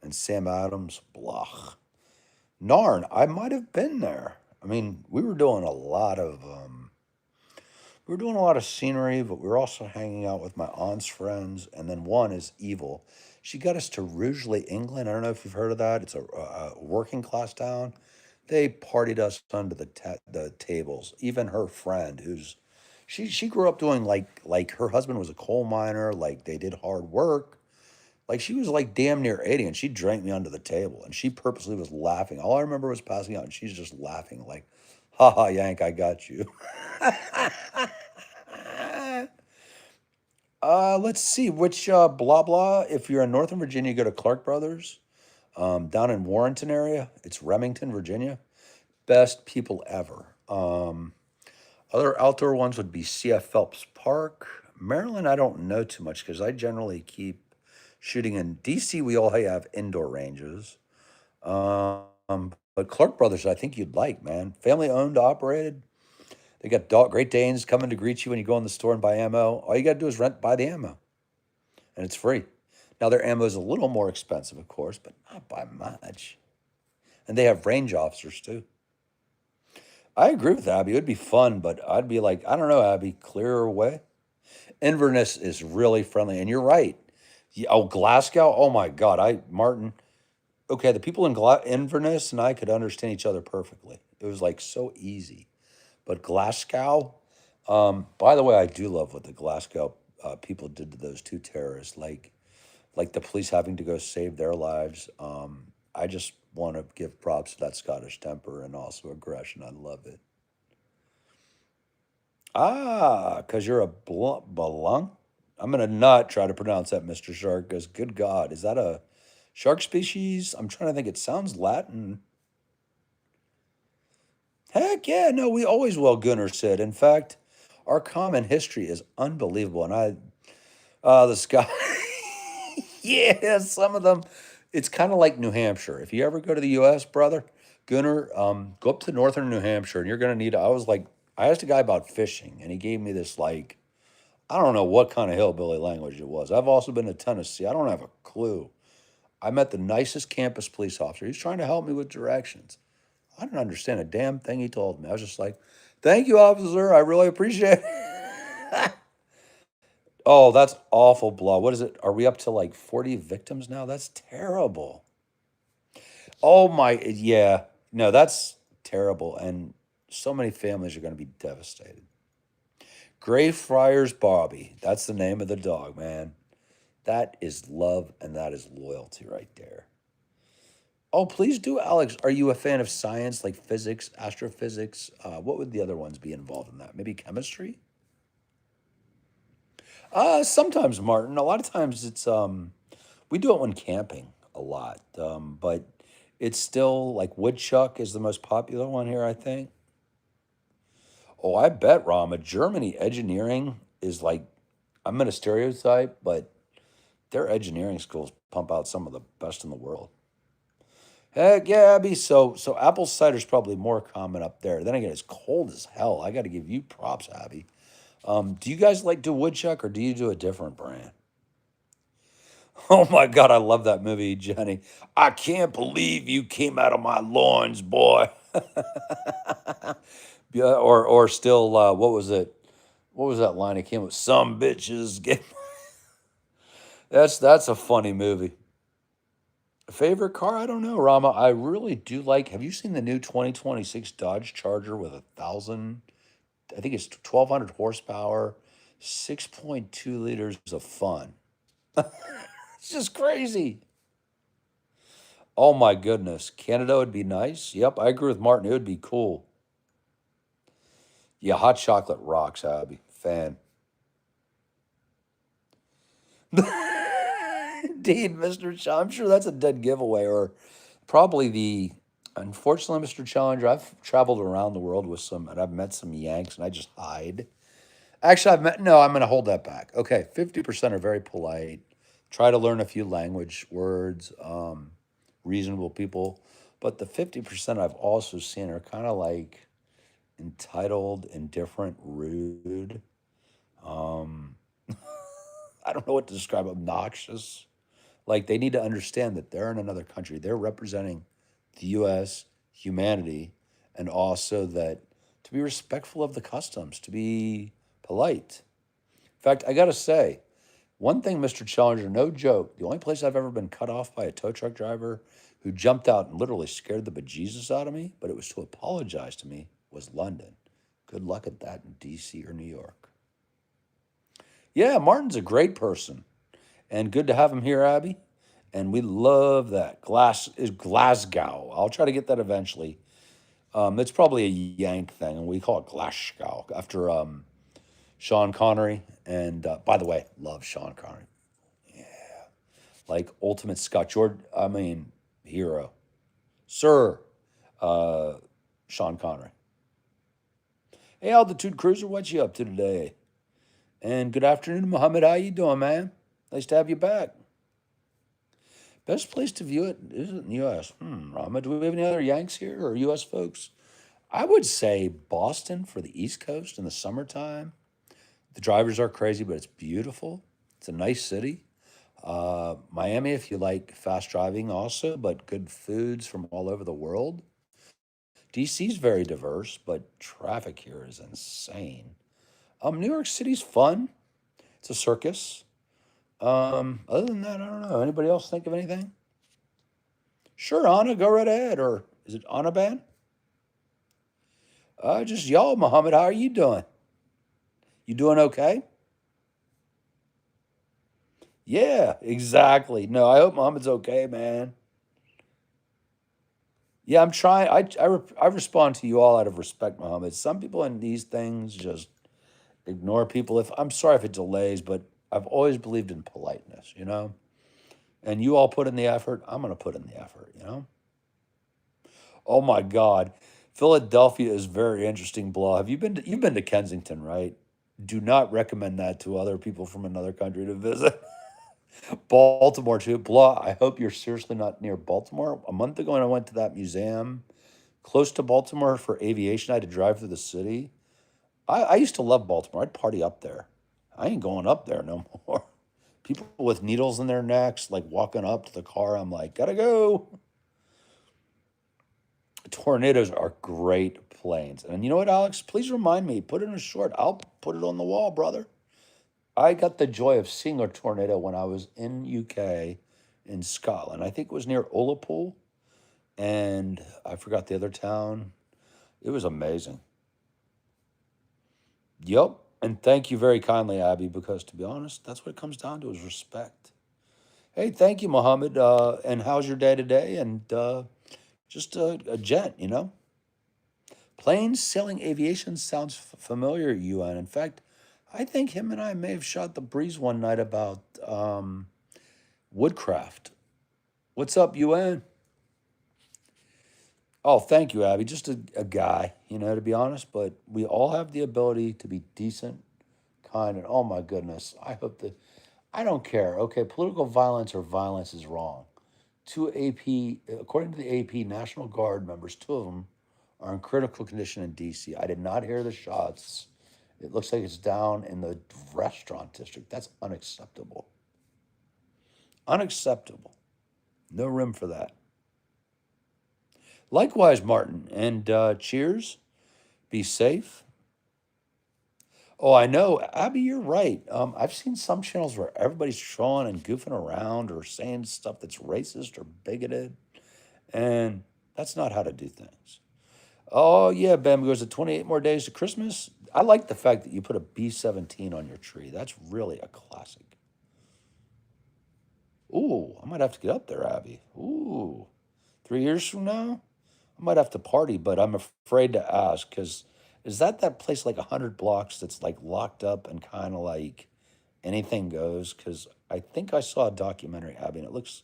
and Sam Adams, blah. Narn, I might have been there. I mean, we were doing a lot of scenery, but we were also hanging out with my aunt's friends, and then one is evil. She got us to Rugeley, England. I don't know if you've heard of that. It's a working class town. They partied us under the tables. Even her friend, who's she grew up doing like her husband was a coal miner. Like they did hard work. Like she was like damn near 80, and she drank me under the table, and she purposely was laughing. All I remember was passing out, and she's just laughing like, "Ha ha, Yank, I got you." Let's see which blah blah. If you're in Northern Virginia, go to Clark Brothers. Down in Warrenton area, it's Remington, Virginia. Best people ever. Other outdoor ones would be CF Phelps Park. Maryland, I don't know too much because I generally keep shooting in DC. We all have indoor ranges. But Clark Brothers, I think you'd like, man. Family owned, operated. They got Great Danes coming to greet you when you go in the store and buy ammo. All you got to do is buy the ammo, and it's free. Now, their ammo is a little more expensive, of course, but not by much. And they have range officers, too. I agree with Abby. It would be fun, but I'd be like, I don't know, Abby, clear her away. Inverness is really friendly, and you're right. Oh, Glasgow? Oh, my God. Martin, okay, the people in Inverness and I could understand each other perfectly. It was like so easy. But Glasgow, by the way, I do love what the Glasgow people did to those two terrorists, like the police having to go save their lives. I just want to give props to that Scottish temper and also aggression. I love it. Ah, because you're a belong. I'm gonna not try to pronounce that, Mr. Shark. Because good God, is that a shark species? I'm trying to think. It sounds Latin. Heck yeah, no, we always will, Gunnar said. In fact, our common history is unbelievable. And the Scott, yeah, some of them, it's kind of like New Hampshire. If you ever go to the US, brother, Gunnar, go up to northern New Hampshire and you're going to need, I asked a guy about fishing and he gave me this, like, I don't know what kind of hillbilly language it was. I've also been to Tennessee. I don't have a clue. I met the nicest campus police officer. He's trying to help me with directions. I didn't understand a damn thing he told me. I was just like, thank you, officer. I really appreciate it. Oh, that's awful, Blah. What is it? Are we up to like 40 victims now? That's terrible. Oh my, yeah. No, that's terrible. And so many families are going to be devastated. Greyfriars Bobby. That's the name of the dog, man. That is love and that is loyalty right there. Oh, please do, Alex. Are you a fan of science, like physics, astrophysics? What would the other ones be involved in that? Maybe chemistry? Sometimes, Martin. A lot of times it's we do it when camping a lot. But it's still like woodchuck is the most popular one here, I think. Oh, I bet, Rama. Germany engineering is like, I I'm going to stereotype, but their engineering schools pump out some of the best in the world. Heck yeah, Abby. So apple cider's probably more common up there. Then again, it's cold as hell. I got to give you props, Abby. Do you guys like do woodchuck or do you do a different brand? Oh my God, I love that movie, Jenny. I can't believe you came out of my loins, boy. Yeah, or still, what was it? What was that line? It came with some bitches. Get that's a funny movie. Favorite car? I don't know, Rama. I really do like. Have you seen the new 2026 Dodge Charger with 1,000? I think it's 1,200 horsepower, 6.2 liters of fun. It's just crazy. Oh my goodness, Canada would be nice. Yep, I agree with Martin. It would be cool. Yeah, hot chocolate rocks, Abby. Fan. Indeed, Mr. I'm sure that's a dead giveaway, or probably the. Unfortunately, Mr. Challenger, I've traveled around the world with some, and I've met some Yanks, and I just hide. Actually, I've met. No, I'm going to hold that back. Okay, 50% are very polite. Try to learn a few language words. Reasonable people, but the 50% I've also seen are kind of like entitled, indifferent, rude. Um, I don't know what to describe. Obnoxious. Like they need to understand that they're in another country. They're representing the U.S., humanity, and also that to be respectful of the customs, to be polite. In fact, I got to say, one thing, Mr. Challenger, no joke, the only place I've ever been cut off by a tow truck driver who jumped out and literally scared the bejesus out of me, but it was to apologize to me, was London. Good luck at that in D.C. or New York. Yeah, Martin's a great person, and good to have him here, Abby. And we love that. Glass is Glasgow. I'll try to get that eventually. It's probably a Yank thing, and we call it Glasgow after Sean Connery. And by the way, love Sean Connery. Like ultimate Scott Jordan. I mean, hero, Sir uh, Sean Connery. Hey, Altitude Cruiser, what you up to today? And good afternoon, Muhammad. How you doing, man? Nice to have you back. Best place to view it is in the U.S. Muhammad, do we have any other Yanks here or U.S. folks? I would say Boston for the East Coast in the summertime. The drivers are crazy, but it's beautiful. It's a nice city. Miami, if you like fast driving, also, but good foods from all over the world. DC's very diverse, but traffic here is insane. New York City's fun. It's a circus. Other than that, I don't know. Anybody else think of anything? Sure, Anna, go right ahead. Or is it Anna Band? Just y'all, Muhammad. How are you doing? You doing okay? Yeah, exactly. No, I hope Muhammad's okay, man. Yeah, I'm trying. I respond to you all out of respect, Muhammad. Some people in these things just ignore people. If I'm sorry if it delays, but I've always believed in politeness, you know. And you all put in the effort. I'm gonna put in the effort, you know. Oh my God, Philadelphia is very interesting. Blah. Have you been? You've been to Kensington, right? Do not recommend that to other people from another country to visit. Baltimore too. Blah. I hope you're seriously not near Baltimore. A month ago, when I went to that museum close to Baltimore for aviation, I had to drive through the city. I used to love Baltimore. I'd party up there. I ain't going up there no more. People with needles in their necks, like walking up to the car. I'm like, gotta go. Tornadoes are great planes. And you know what, Alex? Please remind me, put it in a short. I'll put it on the wall, brother. I got the joy of seeing a tornado when I was in UK in Scotland. I think it was near Ullapool, and I forgot the other town. It was amazing. Yep. And thank you very kindly, Abby, because to be honest, that's what it comes down to is respect. Hey, thank you, Mohammed. And how's your day today? And just a gent, you know? Plain sailing aviation sounds familiar, UN. In fact, I think him and I may have shot the breeze one night about woodcraft. What's up, UN? Oh, thank you, Abby. Just a guy, you know, to be honest, but we all have the ability to be decent, kind. And oh my goodness, I hope that I don't care. Okay, political violence or violence is wrong. Two AP, according to the AP National Guard members, two of them are in critical condition in DC. I did not hear the shots. It looks like it's down in the restaurant district. That's unacceptable. Unacceptable. No room for that. Likewise, Martin, and cheers. Be safe. Oh, I know. Abby, you're right. I've seen some channels where everybody's trolling and goofing around or saying stuff that's racist or bigoted, and that's not how to do things. Oh, yeah, Bam goes to 28 more days to Christmas. I like the fact that you put a B-17 on your tree. That's really a classic. Ooh, I might have to get up there, Abby. Ooh, 3 years from now, I might have to party, but I'm afraid to ask because is that place like 100 blocks that's like locked up and kind of like anything goes? Because I think I saw a documentary, Abby, and it looks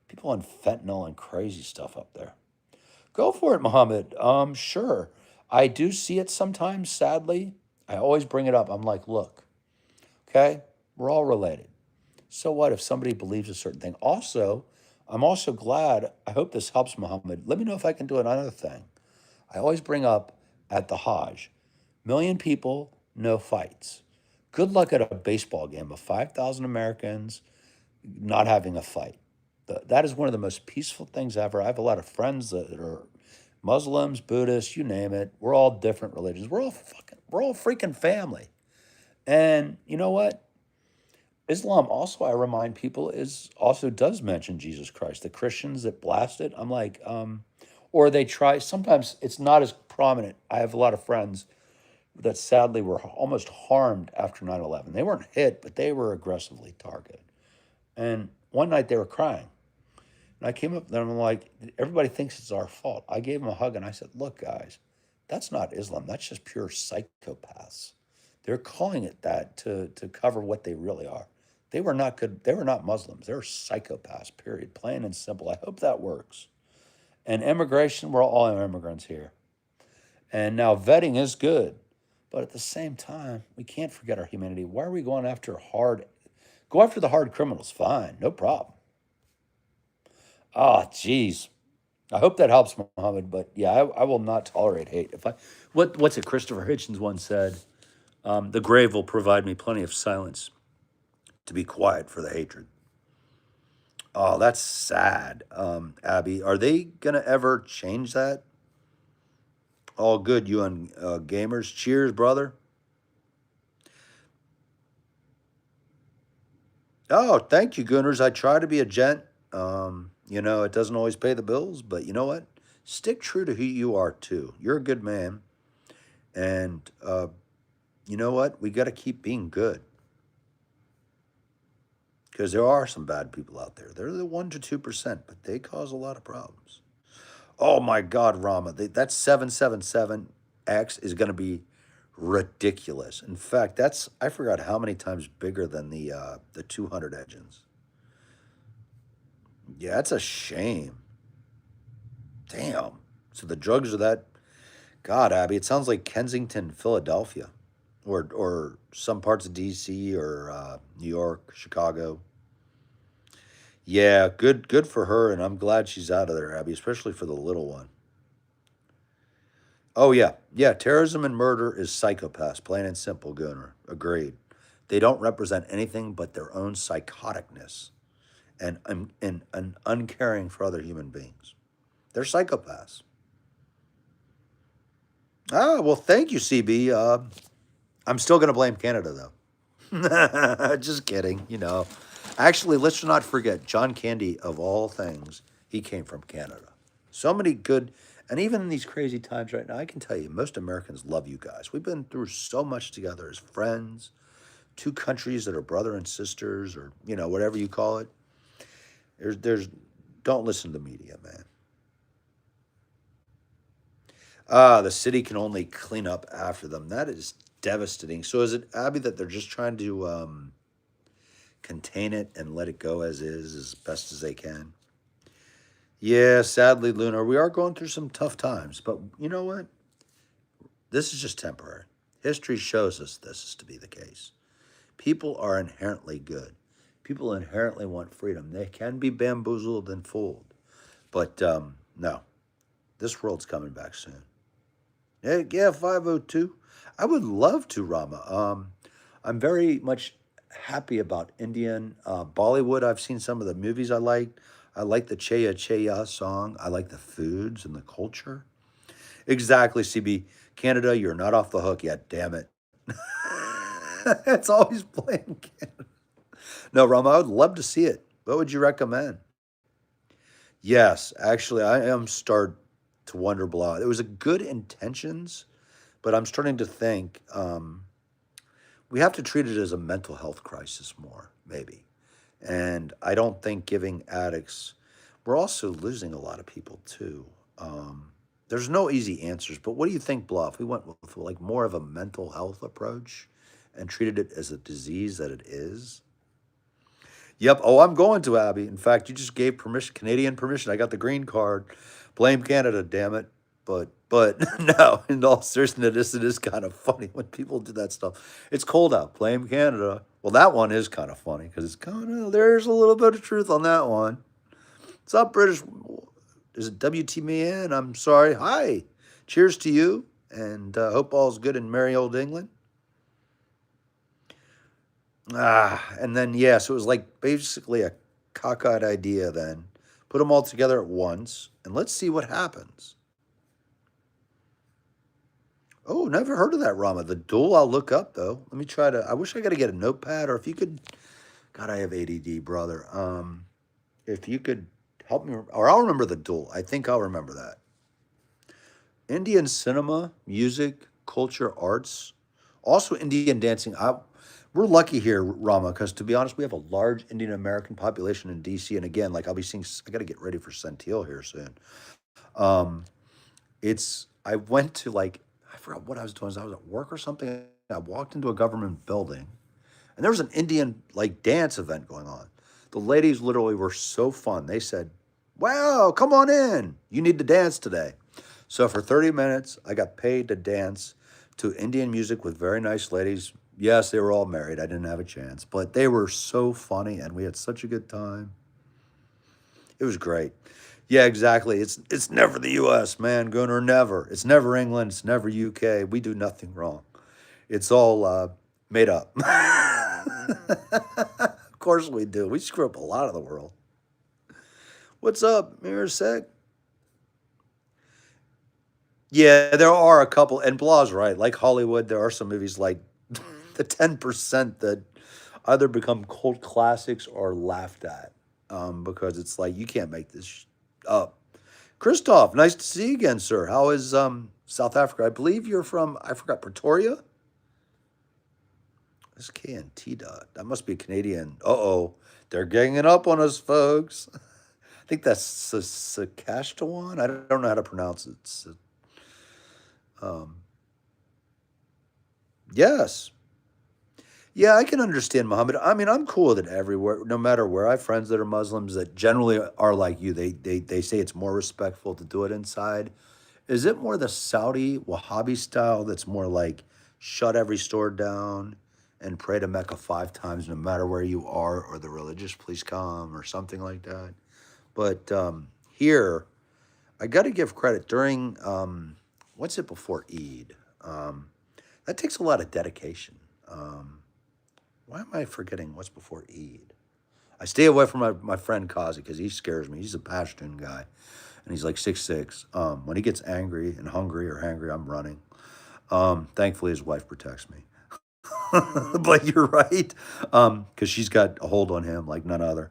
people on fentanyl and crazy stuff up there. Go for it, Mohammed. Sure. I do see it sometimes, sadly. I always bring it up. I'm like, look, okay, we're all related. So what if somebody believes a certain thing? Also, I'm also glad, I hope this helps, Mohammed. Let me know if I can do another thing. I always bring up at the Hajj, million people, no fights. Good luck at a baseball game of 5,000 Americans not having a fight. That is one of the most peaceful things ever. I have a lot of friends that are Muslims, Buddhists, you name it. We're all different religions. We're all freaking family. And you know what? Islam also, I remind people, is also does mention Jesus Christ. The Christians that blast it, I'm like, or they try. Sometimes it's not as prominent. I have a lot of friends that sadly were almost harmed after 9/11. They weren't hit, but they were aggressively targeted. And one night they were crying. And I came up to them and I'm like, everybody thinks it's our fault. I gave them a hug and I said, look, guys, that's not Islam. That's just pure psychopaths. They're calling it that to cover what they really are. They were not good. They were not Muslims. They were psychopaths, period. Plain and simple. I hope that works. And immigration, we're all immigrants here. And now vetting is good. But at the same time, we can't forget our humanity. Why are we going after go after the hard criminals? Fine, no problem. Oh, geez. I hope that helps, Mohammed. But yeah, I will not tolerate hate. What's it? Christopher Hitchens once said, "The grave will provide me plenty of silence to be quiet for the hatred." Oh, that's sad, Abby. Are they gonna ever change that? All good, you and gamers. Cheers, brother. Oh, thank you, Gooners. I try to be a gent. It doesn't always pay the bills, but you know what? Stick true to who you are too. You're a good man, and you know what? We got to keep being good because there are some bad people out there. They're the 1 to 2%, but they cause a lot of problems. Oh my God, Rama, that 777X is going to be ridiculous. In fact, I forgot how many times bigger than the 200 engines. Yeah, it's a shame. Damn. So the drugs are that. God, Abby, it sounds like Kensington, Philadelphia, or some parts of D.C. or New York, Chicago. Yeah, good for her, and I'm glad she's out of there, Abby, especially for the little one. Oh yeah. Terrorism and murder is psychopaths, plain and simple, Gunner. Agreed. They don't represent anything but their own psychoticness and uncaring for other human beings. They're psychopaths. Ah, well, thank you, CB. I'm still going to blame Canada, though. Just kidding, Actually, let's not forget John Candy, of all things, he came from Canada. So many good, and even in these crazy times right now, I can tell you, most Americans love you guys. We've been through so much together as friends, two countries that are brother and sisters, or, whatever you call it. Don't listen to the media, man. The city can only clean up after them. That is devastating. So is it, Abby, that they're just trying to contain it and let it go as is as best as they can? Yeah, sadly, Lunar, we are going through some tough times, but you know what? This is just temporary. History shows us this is to be the case. People are inherently good. People inherently want freedom. They can be bamboozled and fooled. But no, this world's coming back soon. Yeah, 502. I would love to, Rama. I'm very much happy about Indian Bollywood. I've seen some of the movies I like. I like the Cheya Cheya song. I like the foods and the culture. Exactly, CB. Canada, you're not off the hook yet, damn it. It's always playing Canada. No, Rama, I would love to see it. What would you recommend? Yes, actually, I am start to wonder, blah. It was a good intentions, but I'm starting to think we have to treat it as a mental health crisis more, maybe. And I don't think giving addicts, we're also losing a lot of people too. There's no easy answers, but what do you think, Bluff? We went with like more of a mental health approach and treated it as a disease that it is. Yep. Oh, I'm going to Abby. In fact, you just gave permission, Canadian permission. I got the green card. Blame Canada, damn it. But no, in all seriousness, it is kind of funny when people do that stuff. It's cold out. Blame Canada. Well, that one is kind of funny because it's kind of there's a little bit of truth on that one. What's up, British? Is it WT Man? I'm sorry. Hi. Cheers to you, and hope all's good in merry old England. And then so it was like basically a cockeyed idea. Then put them all together at once, and let's see what happens. Oh, never heard of that, Rama. The duel I'll look up though. Let me try to. I wish I got to get a notepad, or if you could. God, I have ADD, brother. If you could help me, or I'll remember the duel. I think I'll remember that. Indian cinema, music, culture, arts, also Indian dancing. We're lucky here, Rama, because to be honest, we have a large Indian American population in DC. And again, like I'll be seeing, I got to get ready for Centil here soon. Um, I went to like, I forgot what I was doing. I was at work or something. I walked into a government building and there was an Indian like dance event going on. The ladies literally were so fun. They said, "Wow, come on in. You need to dance today." So for 30 minutes, I got paid to dance to Indian music with very nice ladies. Yes, they were all married. I didn't have a chance, but they were so funny and we had such a good time. It was great. Yeah, exactly. It's never the US, man, Gunnar, never. It's never England, it's never UK. We do nothing wrong. It's all made up. Of course we do. We screw up a lot of the world. What's up, Mirasek? Yeah, there are a couple, and Blah's right. Like Hollywood, there are some movies like the 10% that either become cult classics or laughed at because it's like, you can't make this up. Christoph, nice to see you again, sir. How is South Africa? I believe you're from, I forgot, Pretoria? This KNT dot. That must be Canadian. Uh-oh. They're ganging up on us, folks. I think that's Saskatchewan. I don't know how to pronounce it. Um, yes. Yeah, I can understand Muhammad. I mean, I'm cool with it everywhere, no matter where. I have friends that are Muslims that generally are like you. They say it's more respectful to do it inside. Is it more the Saudi Wahhabi style that's more like shut every store down and pray to Mecca 5 times no matter where you are, or the religious please come, or something like that? But here, I got to give credit during what's it before Eid? That takes a lot of dedication. Why am I forgetting what's before Eid? I stay away from my friend Kazi because he scares me. He's a Pashtun guy, and he's like 6'6". When he gets angry and hungry or hangry, I'm running. Thankfully, his wife protects me. But you're right, because she's got a hold on him like none other.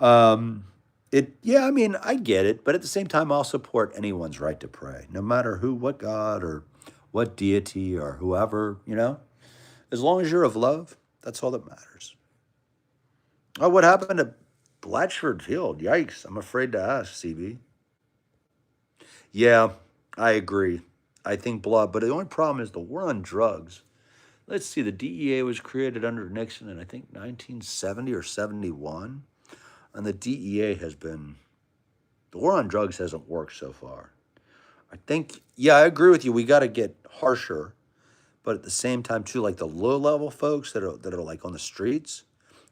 Yeah, I mean, I get it, but at the same time, I'll support anyone's right to pray, no matter who, what God, or what deity, or whoever, as long as you're of love, that's all that matters. Oh, what happened to Blatchford Field? Yikes! I'm afraid to ask, CB. Yeah, I agree. I think blood, but the only problem is the war on drugs. Let's see, the DEA was created under Nixon in I think 1970 or 71, and the DEA has been the war on drugs hasn't worked so far. I think, yeah, I agree with you. We got to get harsher, But at the same time, too, like the low level folks that are like on the streets,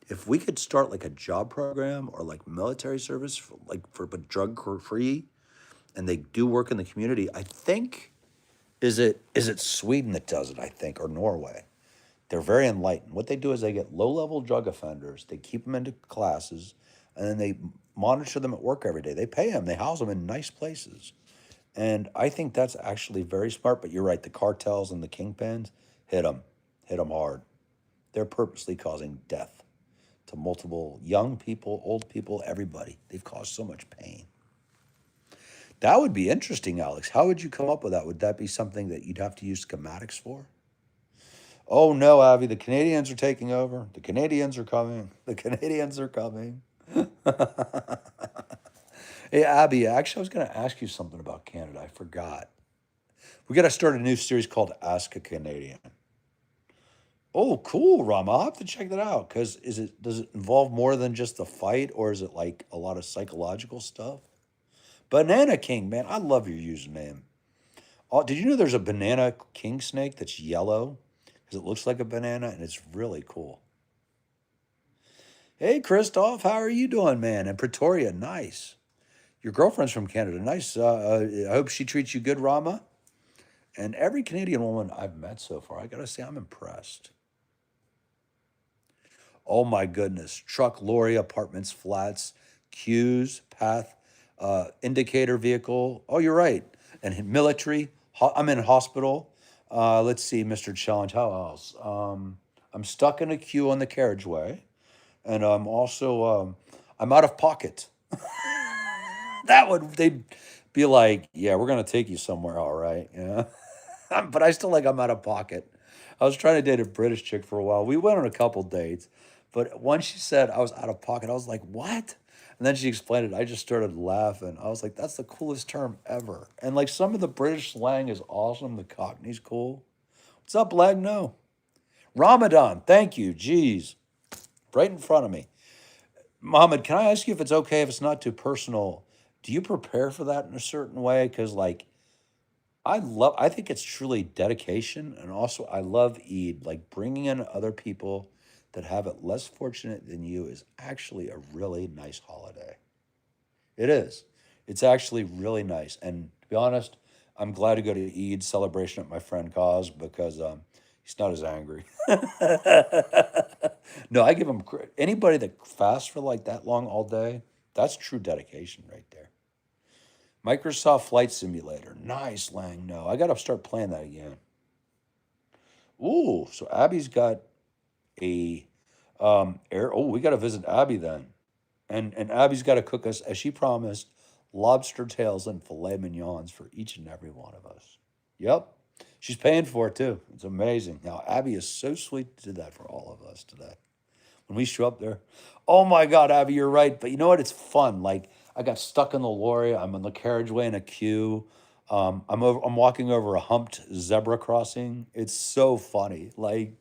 if we could start like a job program or like military service for, like for but drug free, and they do work in the community, I think is it Sweden that does it? I think, or Norway. They're very enlightened. What they do is they get low level drug offenders, they keep them into classes, and then they monitor them at work every day. They pay them, they house them in nice places. And I think that's actually very smart. But you're right, the cartels and the kingpins hit them hard. They're purposely causing death to multiple young people, old people, everybody. They've caused so much pain. That would be interesting, Alex. How would you come up with that? Would that be something that you'd have to use schematics for? Oh no, Abby, the Canadians are taking over. The Canadians are coming. The Canadians are coming. Hey, Abby, actually, I was going to ask you something about Canada. I forgot. We got to start a new series called Ask a Canadian. Oh, cool, Ram. I'll have to check that out. Because does it involve more than just the fight, or is it like a lot of psychological stuff? Banana King, man, I love your username. Oh, did you know there's a banana king snake that's yellow? Because it looks like a banana and it's really cool. Hey, Christoph, how are you doing, man? And Pretoria, nice. Your girlfriend's from Canada, nice. I hope she treats you good, Rama. And every Canadian woman I've met so far, I gotta say, I'm impressed. Oh my goodness. Truck, lorry, apartments, flats, queues, path, indicator vehicle. Oh, you're right. And military. I'm in hospital. Let's see, Mr. Challenge. How else? I'm stuck in a queue on the carriageway. And I'm also, I'm out of pocket. That would, they'd be like, yeah, we're going to take you somewhere, all right. Yeah. But I still like I'm out of pocket. I was trying to date a British chick for a while. We went on a couple dates, but once she said I was out of pocket, I was like, what? And then she explained it. I just started laughing. I was like, that's the coolest term ever. And like some of the British slang is awesome. The Cockney's cool. What's up, Lag? No. Ramadan. Thank you. Jeez. Right in front of me. Mohammed, can I ask you if it's okay if it's not too personal? Do you prepare for that in a certain way? Because like I think it's truly dedication. And also, I love Eid. Like bringing in other people that have it less fortunate than you is actually a really nice holiday. It is. It's actually really nice. And to be honest, I'm glad to go to Eid celebration at my friend Kaz because he's not as angry. No, I give him anybody that fasts for like that long all day. That's true dedication right there. Microsoft Flight Simulator. Nice, Lang. No, I got to start playing that again. Ooh, so Abby's got a air. Oh, we got to visit Abby then, and Abby's got to cook us as she promised lobster tails and filet mignons for each and every one of us. Yep, she's paying for it too. It's amazing. Now Abby is so sweet to do that for all of us today. When we show up there, oh my God, Abby, you're right. But you know what? It's fun. Like I got stuck in the lorry. I'm in the carriageway in a queue. I'm walking over a humped zebra crossing. It's so funny. Like,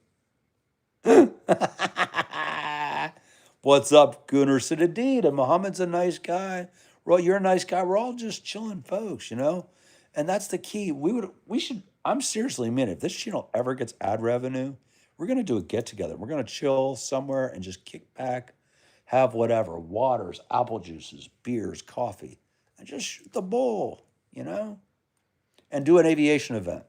what's up, Gunnar said, indeed, and Muhammad's a nice guy. Well, you're a nice guy. We're all just chilling folks, you know? And that's the key. We should, I'm seriously mean it. If this channel ever gets ad revenue, we're gonna do a get together. We're gonna chill somewhere and just kick back, have whatever, waters, apple juices, beers, coffee, and just shoot the bull, you know? And do an aviation event.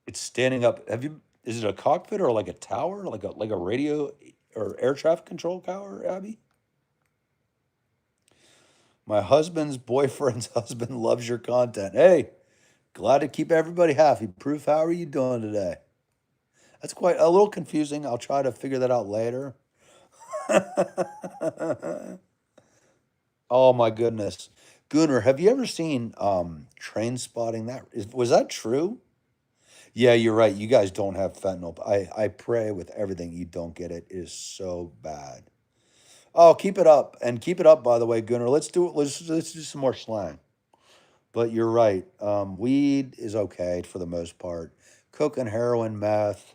It's standing up. Have you? Is it a cockpit or like a tower, like a radio or air traffic control tower, Abby? My husband's boyfriend's husband loves your content. Hey, glad to keep everybody happy. Proof, how are you doing today? That's quite a little confusing. I'll try to figure that out later. Oh my goodness. Gunnar, have you ever seen Train Spotting? Was that true? Yeah, you're right. You guys don't have fentanyl. I pray with everything you don't get it. It is so bad. Oh, keep it up. And keep it up, by the way, Gunnar. Let's do it. Let's do some more slang. But you're right. Weed is okay for the most part. Coke and heroin, meth,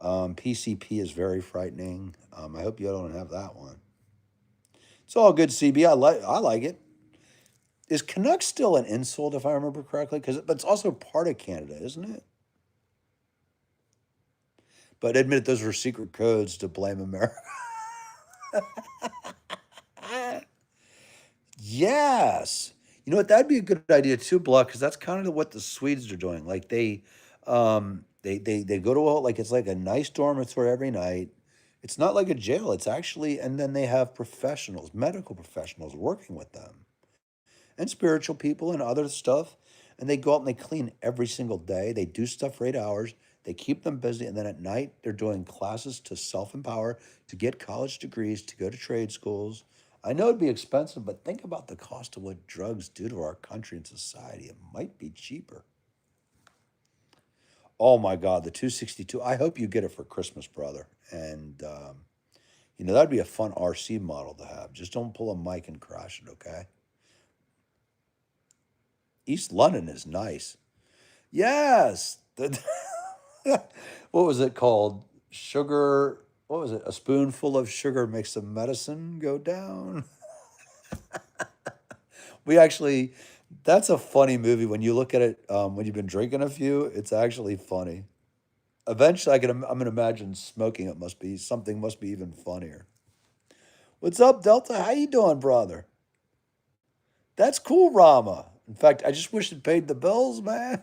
PCP is very frightening. I hope you don't have that one. It's all good, CB. I like it. Is Canuck still an insult if I remember correctly? Because it's also part of Canada, isn't it? But admit those were secret codes to blame America. Yes. You know what? That'd be a good idea too, Block, because that's kind of what the Swedes are doing. Like they go to like it's like a nice dormitory every night. It's not like a jail. It's actually, and then they have professionals, medical professionals working with them, and spiritual people and other stuff. And they go out and they clean every single day. They do stuff for 8 hours. They keep them busy. And then at night, they're doing classes to self empower, to get college degrees, to go to trade schools. I know it'd be expensive, but think about the cost of what drugs do to our country and society. It might be cheaper. Oh my God, the 262. I hope you get it for Christmas, brother. And, that'd be a fun RC model to have. Just don't pull a mic and crash it, okay? East London is nice. Yes. What was it called? Sugar. What was it? A spoonful of sugar makes the medicine go down. We actually, that's a funny movie when you look at it. When you've been drinking a few, it's actually funny. Eventually, I'm gonna imagine smoking it must be something. Must be even funnier. What's up, Delta? How you doing, brother? That's cool, Rama. In fact, I just wish it paid the bills, man.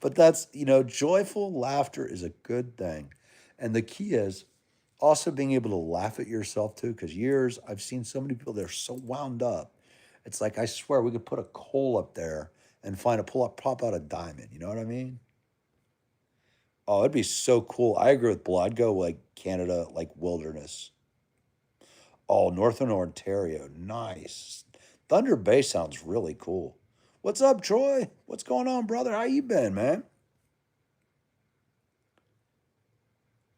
But that's, joyful laughter is a good thing. And the key is also being able to laugh at yourself too, because I've seen so many people, they're so wound up. It's like, I swear, we could put a coal up there and find a pop out a diamond. You know what I mean? Oh, it'd be so cool. I agree with Blue. I'd go like Canada, like wilderness. Oh, Northern Ontario. Nice. Thunder Bay sounds really cool. What's up, Troy? What's going on, brother? How you been, man?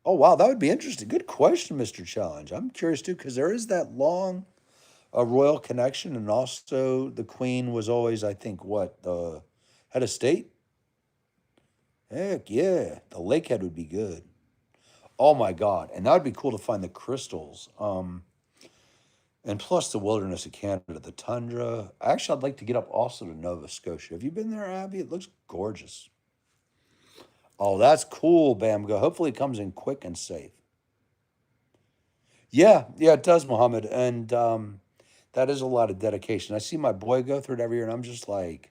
Oh, wow, that would be interesting. Good question, Mr. Challenge. I'm curious too, because there is that long royal connection, and also the Queen was always, I think, what, the head of state? Heck yeah, the Lakehead would be good. Oh my God, and that would be cool to find the crystals. And plus the wilderness of Canada, the tundra. Actually, I'd like to get up also to Nova Scotia. Have you been there, Abby? It looks gorgeous. Oh, that's cool, Bamga. Hopefully it comes in quick and safe. Yeah, yeah, it does, Mohammed. And that is a lot of dedication. I see my boy go through it every year, and I'm just like,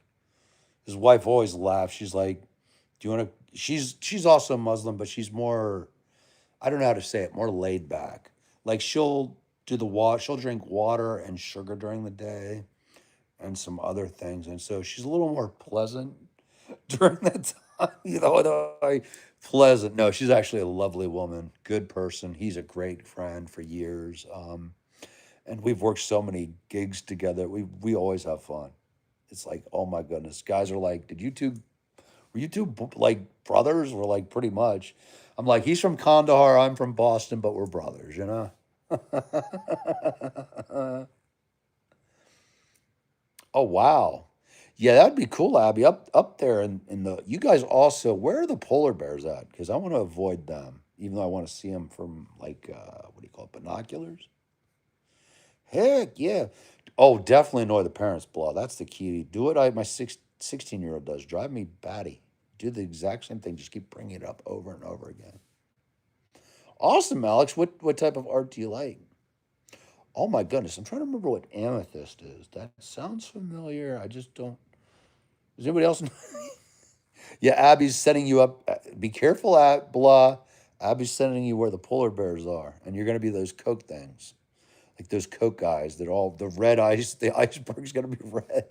his wife always laughs. She's like, "Do you want to?" She's also Muslim, but she's more, I don't know how to say it, more laid back. Like she'll do the water, she'll drink water and sugar during the day and some other things, and so she's a little more pleasant during that time. Pleasant. No, she's actually a lovely woman, good person. He's a great friend for years. And we've worked so many gigs together. We always have fun. It's like, oh my goodness, guys are like, did you two were you two like brothers? We're like pretty much. I'm like, he's from Kandahar, I'm from Boston, but we're brothers, you know. Oh wow, yeah, that'd be cool, Abby. Up there in the. You guys also, where are the polar bears at? Because I want to avoid them, even though I want to see them from like what do you call it, binoculars? Heck yeah. Oh, definitely annoy the parents, Blah. That's the key. Do it. My 16-year-old does. Drive me batty. Do the exact same thing. Just keep bringing it up over and over again. Awesome, Alex. What type of art do you like? Oh my goodness, I'm trying to remember what amethyst is. That sounds familiar. I just don't. Does anybody else? Yeah, Abby's setting you up. Be careful, blah. Abby's sending you where the polar bears are, and you're going to be those Coke things, like those Coke guys that all the red ice. The iceberg's going to be red.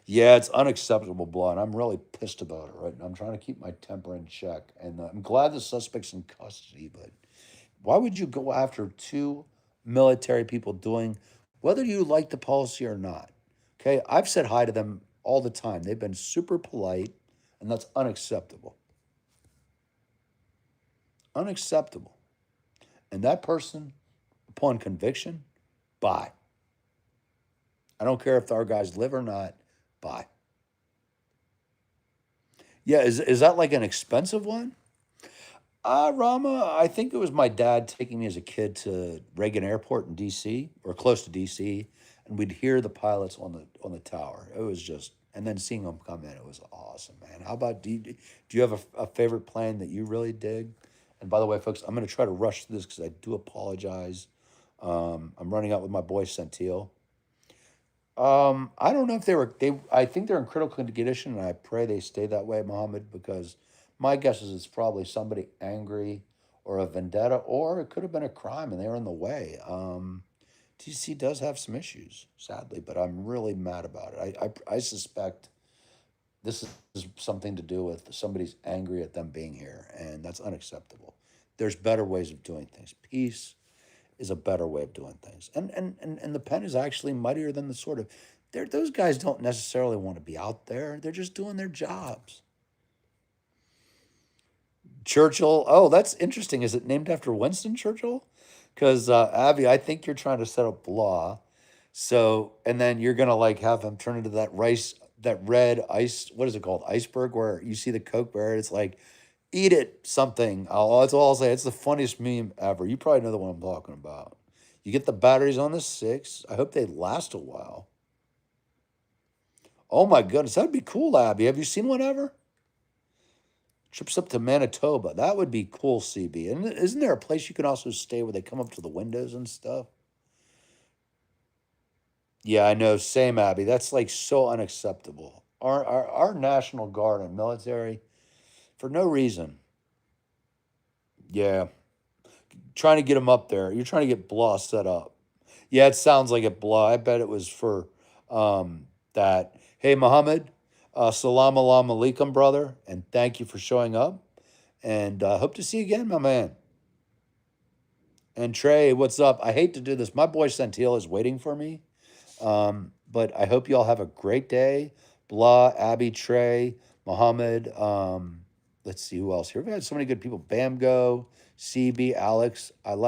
Yeah, it's unacceptable, blah, and I'm really pissed about it right now. I'm trying to keep my temper in check, and I'm glad the suspect's in custody. But why would you go after two military people doing, whether you like the policy or not? Okay, I've said hi to them all the time. They've been super polite, and that's unacceptable. Unacceptable. And that person, upon conviction, bye. I don't care if our guys live or not, bye. Yeah, is that like an expensive one? Rama, I think it was my dad taking me as a kid to Reagan Airport in DC or close to DC. and we'd hear the pilots on the tower. It was just, and then seeing them come in, it was awesome, man. How about do you have a favorite plane that you really dig? And by the way, folks, I'm going to try to rush through this because I do apologize. I'm running out with my boy Centil. I don't know if they. I think they're in critical condition, and I pray they stay that way, Mohammed, because my guess is it's probably somebody angry or a vendetta, or it could have been a crime and they were in the way. TC does have some issues, sadly, but I'm really mad about it. I suspect this is something to do with somebody's angry at them being here, and that's unacceptable. There's better ways of doing things. Peace is a better way of doing things. And the pen is actually mightier than the sword. Those guys don't necessarily want to be out there. They're just doing their jobs. Churchill. Oh, that's interesting. Is it named after Winston Churchill? Because Abby, I think you're trying to set up law. So, and then you're gonna like have him turn into that red ice. What is it called? Iceberg, where you see the Coke bear. It's like, eat it, something. That's all I'll say. It's the funniest meme ever. You probably know the one I'm talking about. You get the batteries on the 6. I hope they last a while. Oh my goodness, that'd be cool, Abby. Have you seen one ever? Trips up to Manitoba. That would be cool, CB. And isn't there a place you can also stay where they come up to the windows and stuff? Yeah, I know. Same, Abby. That's like so unacceptable. Our National Guard and military, for no reason. Yeah, trying to get them up there. You're trying to get Blah set up. Yeah, it sounds like it, Blah. I bet it was for that. Hey, Muhammad, salam alaikum, brother, and thank you for showing up. And hope to see you again, my man. And Trey, what's up? I hate to do this. My boy Centil is waiting for me. But I hope you all have a great day. Blah, Abby, Trey, Muhammad. Let's see who else here. We've had so many good people. Bamgo, CB, Alex. I like.